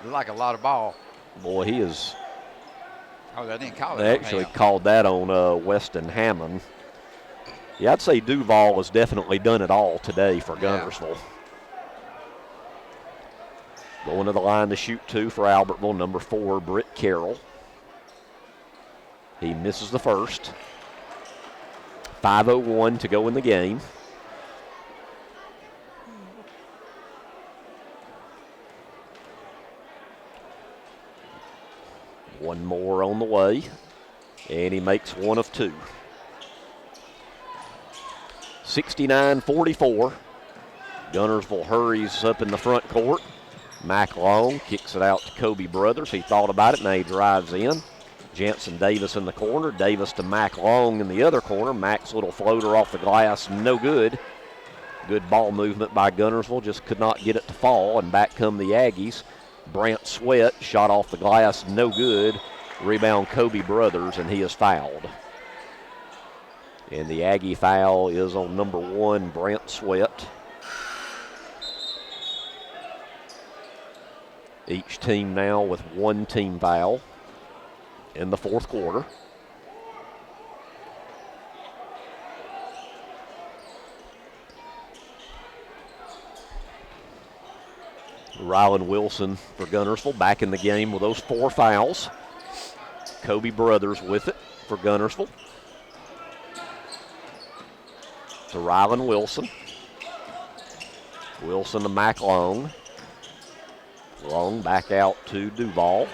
Looked like a lot of ball. Boy, he is. Oh, they didn't call it. They actually called that on Weston Hammond. Yeah, I'd say Duval has definitely done it all today for Guntersville. Going to the line to shoot two for Albertville, number 4, Britt Carroll. He misses the first. 5:01 to go in the game. One more on the way, and he makes one of two. 69-44. Guntersville hurries up in the front court. Mack Long kicks it out to Kobe Brothers. He thought about it, now he drives in. Jansen Davis in the corner. Davis to Mack Long in the other corner. Mack's little floater off the glass, no good. Good ball movement by Guntersville, just could not get it to fall, and back come the Aggies. Brant Sweat, shot off the glass, no good. Rebound Kobe Brothers, and he is fouled. And the Aggie foul is on number 1, Brant Sweat. Each team now with one team foul in the fourth quarter. Rylan Wilson for Guntersville back in the game with those 4 fouls. Kobe Brothers with it for Guntersville. To Rylan Wilson. Wilson to Mack Long. Long back out to Duval.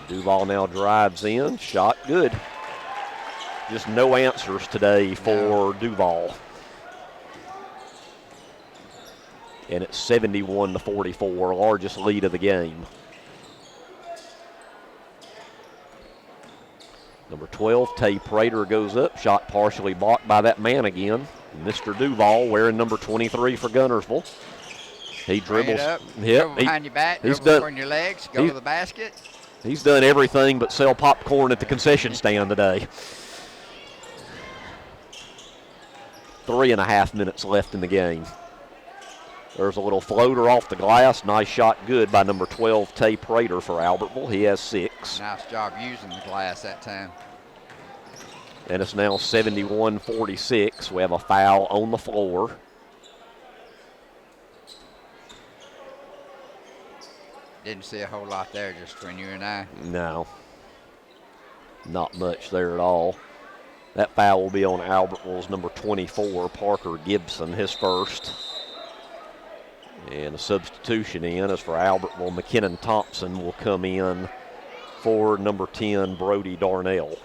Duval now drives in. Shot good. Just no answers today for Duval. And it's 71-44, largest lead of the game. Number 12, Tay Prater goes up. Shot partially blocked by that man again. Mr. Duval wearing number 23 for Guntersville. He dribbles. Up, yep, dribble behind your back, he's dribble done, between your legs, go to the basket. He's done everything but sell popcorn at the concession stand today. 3.5 minutes left in the game. There's a little floater off the glass. Nice shot good by number 12, Tay Prater for Albertville. He has 6. Nice job using the glass that time. And it's now 71-46. We have a foul on the floor. Didn't see a whole lot there just between you and I. No. Not much there at all. That foul will be on Albertville's number 24, Parker Gibson, his first. And a substitution in is for Albertville. McKinnon Thompson will come in for number 10, Brody Darnell.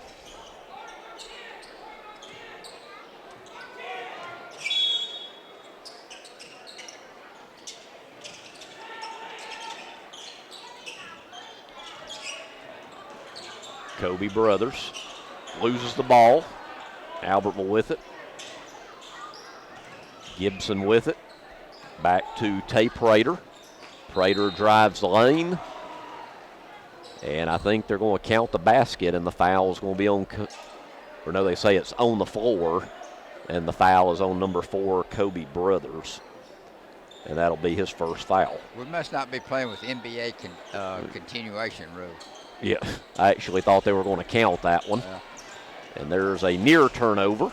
Kobe Brothers loses the ball. Albertville with it. Gibson with it. Back to Tay Prater. Prater drives the lane. And I think they're going to count the basket, and the foul is going to be on, or no, they say it's on the floor, and the foul is on number 4, Kobe Brothers. And that'll be his first foul. We must not be playing with NBA continuation rule. Yeah, I actually thought they were going to count that one. Yeah. And there's a near turnover.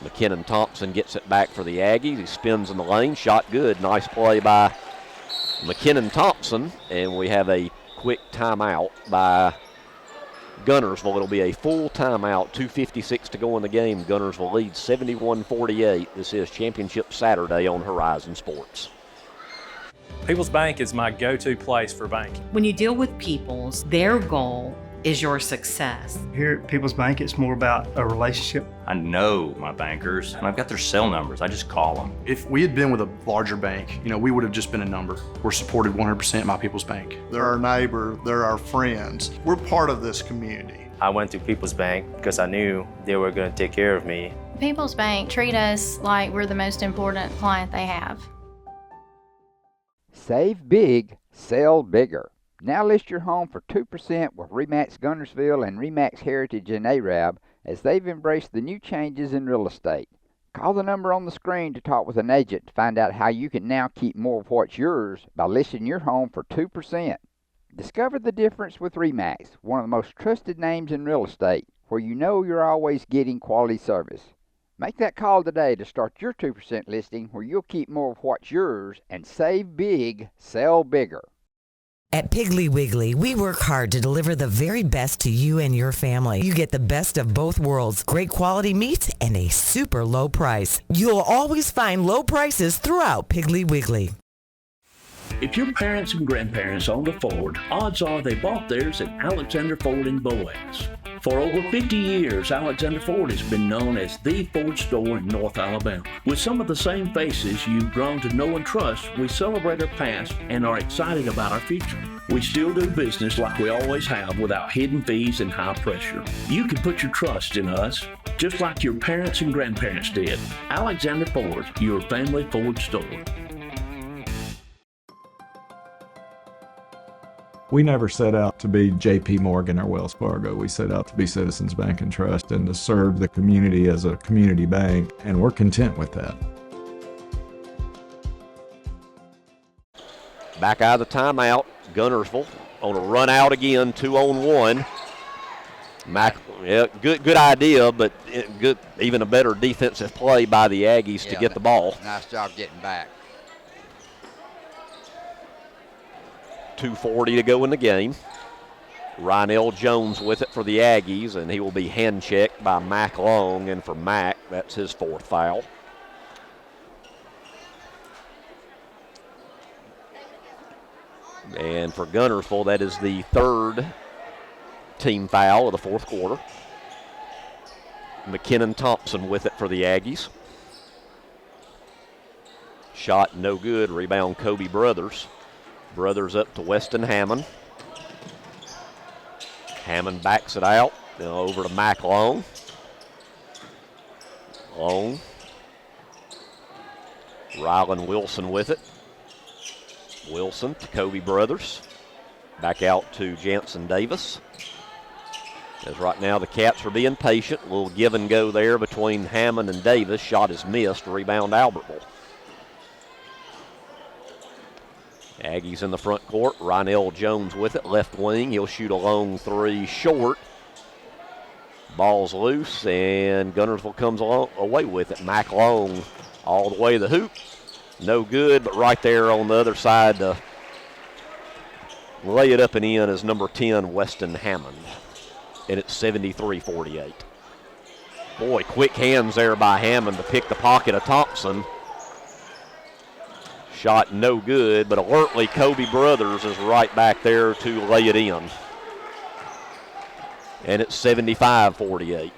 McKinnon Thompson gets it back for the Aggies. He spins in the lane. Shot good. Nice play by McKinnon Thompson. And we have a quick timeout by Guntersville. It'll be a full timeout. 2:56 to go in the game. Guntersville leads 71-48. This is Championship Saturday on Horizon Sports. People's Bank is my go-to place for banking. When you deal with People's, their goal is your success. Here at People's Bank, it's more about a relationship. I know my bankers, and I've got their cell numbers. I just call them. If we had been with a larger bank, we would have just been a number. We're supported 100% by People's Bank. They're our neighbor, they're our friends. We're part of this community. I went to People's Bank because I knew they were going to take care of me. People's Bank treat us like we're the most important client they have. Save big, sell bigger. Now list your home for 2% with RE/MAX Guntersville and RE/MAX Heritage in Arab as they've embraced the new changes in real estate. Call the number on the screen to talk with an agent to find out how you can now keep more of what's yours by listing your home for 2%. Discover the difference with RE/MAX, one of the most trusted names in real estate, where you know you're always getting quality service. Make that call today to start your 2% listing where you'll keep more of what's yours and save big, sell bigger. At Piggly Wiggly, we work hard to deliver the very best to you and your family. You get the best of both worlds, great quality meats and a super low price. You'll always find low prices throughout Piggly Wiggly. If your parents and grandparents owned a Ford, odds are they bought theirs at Alexander Ford in Boaz. For over 50 years, Alexander Ford has been known as the Ford store in North Alabama. With some of the same faces you've grown to know and trust, we celebrate our past and are excited about our future. We still do business like we always have without hidden fees and high pressure. You can put your trust in us, just like your parents and grandparents did. Alexander Ford, your family Ford store. We never set out to be J.P. Morgan or Wells Fargo. We set out to be Citizens Bank and Trust and to serve the community as a community bank, and we're content with that. Back out of the timeout, Guntersville on a run out again, 2-on-1. Good idea, but good, even a better defensive play by the Aggies to get the ball. Nice job getting back. 2:40 to go in the game. Rynell Jones with it for the Aggies, and he will be hand-checked by Mac Long, and for Mac, that's his 4th foul. And for Guntersville, that is the 3rd team foul of the 4th quarter. McKinnon Thompson with it for the Aggies. Shot no good. Rebound Kobe Brothers. Brothers up to Weston Hammond. Hammond backs it out. Now over to Mac Long. Long. Rylan Wilson with it. Wilson to Kobe Brothers. Back out to Jansen Davis. As right now the Cats are being patient. A little give and go there between Hammond and Davis. Shot is missed. Rebound Albertville. Aggies in the front court. Rynell Jones with it. Left wing. He'll shoot a long three short. Ball's loose, and Guntersville comes away with it. Mac Long all the way to the hoop. No good, but right there on the other side to lay it up and in is number 10, Weston Hammond. And it's 73-48. Boy, quick hands there by Hammond to pick the pocket of Thompson. Shot no good, but alertly Kobe Brothers is right back there to lay it in. And it's 75-48.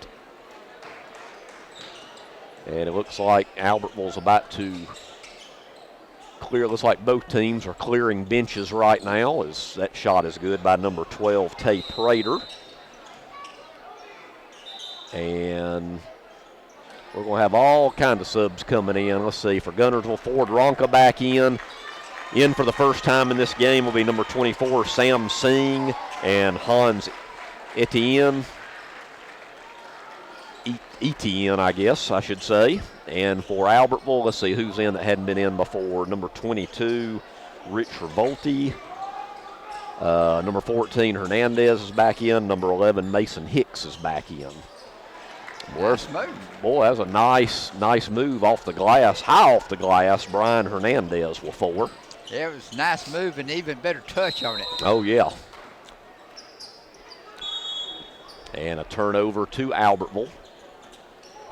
And it looks like Albertville's about to clear. Looks like both teams are clearing benches right now, as that shot is good by number 12, Tay Prater. And we're going to have all kinds of subs coming in. Let's see, for Guntersville, Ford Ronka back in. In for the first time in this game will be number 24, Sam Singh, and Hans Etienne, I guess I should say. And for Albertville, let's see who's in that hadn't been in before. Number 22, Rich Revolti. Number 14, Hernandez is back in. Number 11, Mason Hicks is back in. Boy, that was a nice move off the glass. High off the glass, Brian Hernandez with 4. Yeah, it was a nice move and even better touch on it. Oh, yeah. And a turnover to Albertville.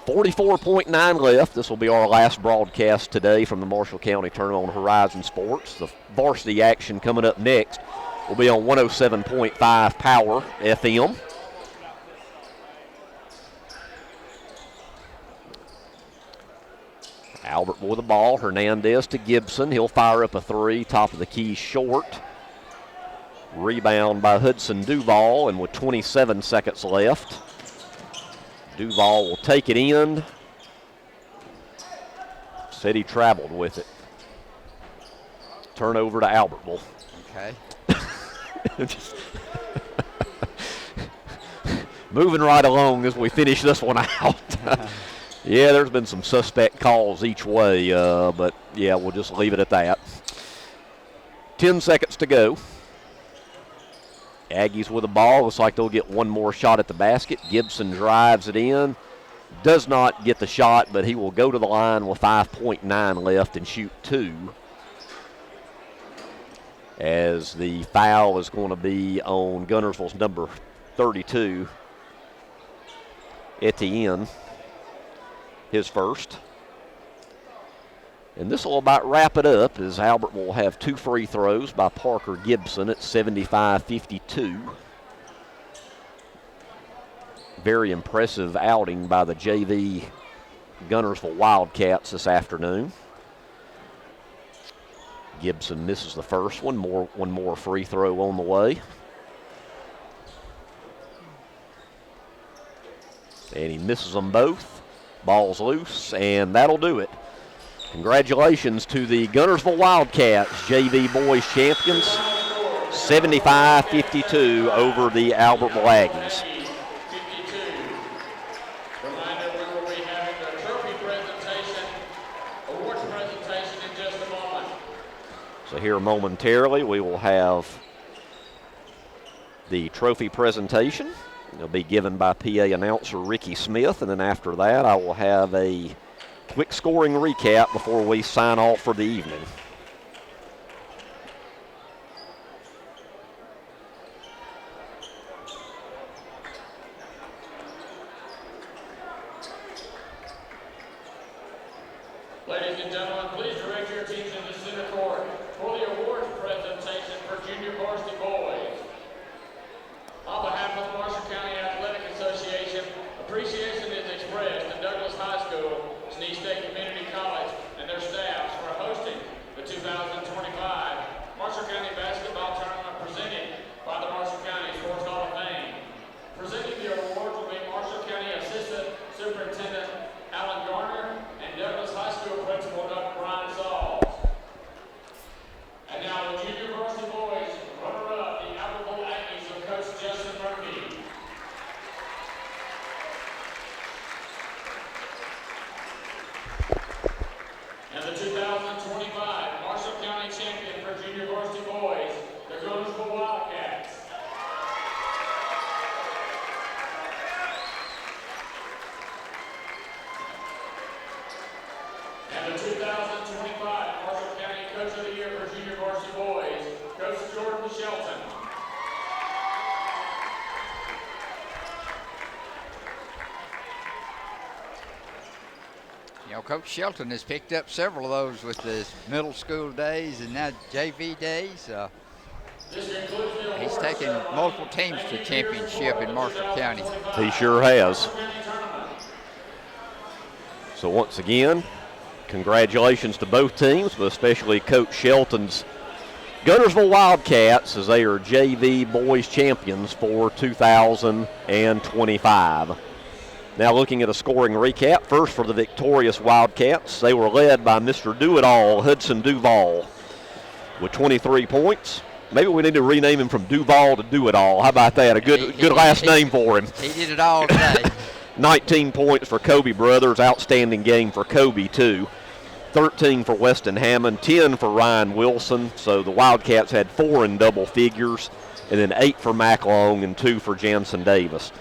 44.9 left. This will be our last broadcast today from the Marshall County Tournament on Horizon Sports. The varsity action coming up next will be on 107.5 Power FM. Albertville with the ball. Hernandez to Gibson. He'll fire up a 3. Top of the key short. Rebound by Hudson Duval, and with 27 seconds left, Duval will take it in. Said he traveled with it. Turnover to Albertville. Okay. Moving right along as we finish this one out. Yeah, there's been some suspect calls each way, but yeah, we'll just leave it at that. 10 seconds to go. Aggies with the ball. Looks like they'll get one more shot at the basket. Gibson drives it in. Does not get the shot, but he will go to the line with 5.9 left and shoot 2. As the foul is going to be on Guntersville's number 32, Etienne, his first. And this will about wrap it up, as Albert will have 2 free throws by Parker Gibson at 75-52. Very impressive outing by the JV Guntersville Wildcats this afternoon. Gibson misses the first one. One more free throw on the way. And he misses them both. Ball's loose, and that'll do it. Congratulations to the Guntersville Wildcats, JV boys champions, 75-52 over the Albertville Aggies. So here momentarily we will have the trophy presentation. It'll be given by PA announcer Ricky Smith, and then after that I will have a quick scoring recap before we sign off for the evening. Ladies and gentlemen, please direct your teams into center court for the awards presentation for junior varsity boys. On behalf of the Marshall County Athletic Association, appreciation is expressed to Douglas High School, Snead State Community College, and their staffs for hosting the 2025 Marshall County Basketball Tournament presented by the Marshall County Sports Hall of Fame. Presenting the award You know, Coach Shelton has picked up several of those with his middle school days and now JV days. He's taken multiple teams to championship in Marshall County. He sure has. So once again, congratulations to both teams, but especially Coach Shelton's Guntersville Wildcats, as they are JV boys champions for 2025. Now looking at a scoring recap, first for the victorious Wildcats, they were led by Mr. Do-It-All, Hudson Duval, with 23 points. Maybe we need to rename him from Duval to Do-It-All. How about that? A good last name for him. He did it all today. 19 points for Kobe Brothers. Outstanding game for Kobe, too. 13 for Weston Hammond, 10 for Ryan Wilson. So the Wildcats had 4 in double figures, and then 8 for McLong and 2 for Jansen Davis.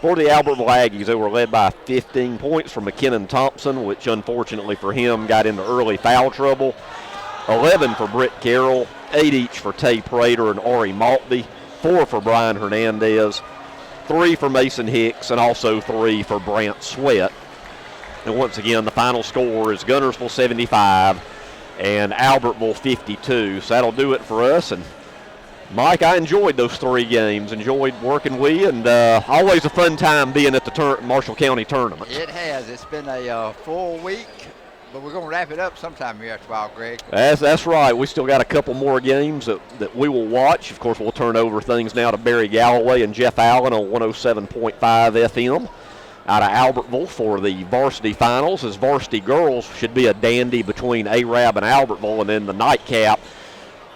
For the Albertville Aggies, they were led by 15 points for McKinnon Thompson, which unfortunately for him got into early foul trouble. 11 for Britt Carroll, 8 each for Tay Prater and Ari Maltby, 4 for Brian Hernandez, 3 for Mason Hicks, and also 3 for Brant Sweat. And once again, the final score is Guntersville 75 and Albertville 52. So that'll do it for us. And Mike, I enjoyed those 3 games. Enjoyed working with you, and always a fun time being at the Marshall County tournament. It has. It's been a full week, but we're going to wrap it up sometime here after a while, Greg. That's right. We still got a couple more games that we will watch. Of course, we'll turn over things now to Barry Galloway and Jeff Allen on 107.5 FM. Out of Albertville for the varsity finals, as varsity girls should be a dandy between Arab and Albertville, and then the nightcap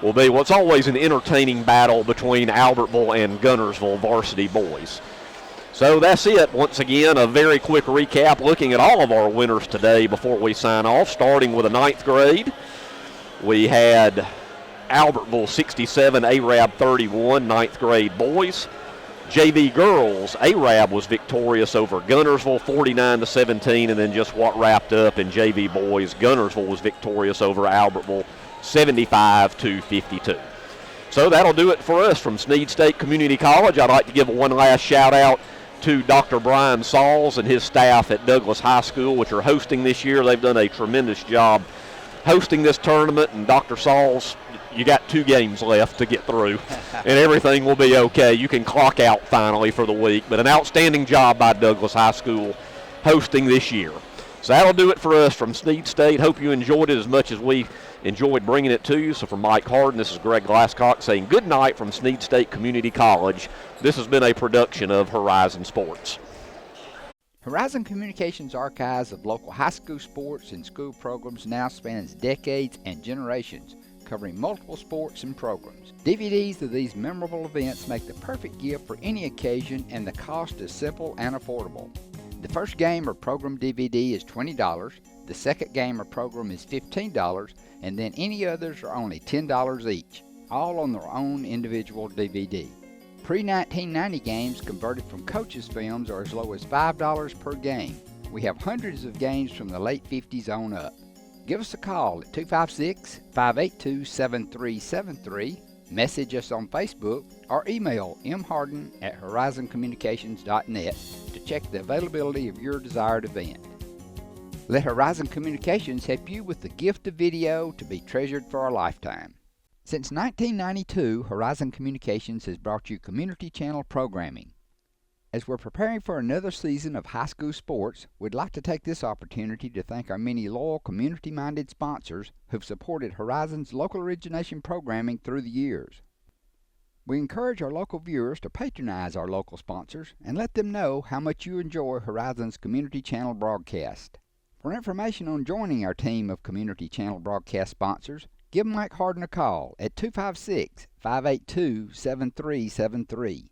will be what's always an entertaining battle between Albertville and Guntersville varsity boys. So that's it. Once again, a very quick recap looking at all of our winners today before we sign off, starting with the 9th grade. We had Albertville 67, Arab 31, 9th grade boys. JV girls, Arab was victorious over Guntersville 49-17, and then just what wrapped up in JV boys, Guntersville was victorious over Albertville 75-52. So that'll do it for us from Snead State Community College. I'd like to give one last shout out to Dr. Brian Sauls and his staff at Douglas High School, which are hosting this year. They've done a tremendous job hosting this tournament, and Dr. Sauls, you got 2 games left to get through, and everything will be okay. You can clock out finally for the week, but an outstanding job by Douglas High School hosting this year. So that'll do it for us from Snead State. Hope you enjoyed it as much as we enjoyed bringing it to you. So for Mike Harden, this is Greg Glasscock saying good night from Snead State Community College. This has been a production of Horizon Sports. Horizon Communications' archives of local high school sports and school programs now spans decades and generations, covering multiple sports and programs. DVDs of these memorable events make the perfect gift for any occasion, and the cost is simple and affordable. The first game or program DVD is $20, the second game or program is $15, and then any others are only $10 each, all on their own individual DVD. Pre-1990 games converted from coaches' films are as low as $5 per game. We have hundreds of games from the late 50s on up. Give us a call at 256-582-7373, message us on Facebook, or email mharden@horizoncommunications.net to check the availability of your desired event. Let Horizon Communications help you with the gift of video to be treasured for a lifetime. Since 1992, Horizon Communications has brought you community channel programming. As we're preparing for another season of high school sports, we'd like to take this opportunity to thank our many loyal community-minded sponsors who've supported Horizon's local origination programming through the years. We encourage our local viewers to patronize our local sponsors and let them know how much you enjoy Horizon's community channel broadcast. For information on joining our team of community channel broadcast sponsors, give Mike Harden a call at 256-582-7373.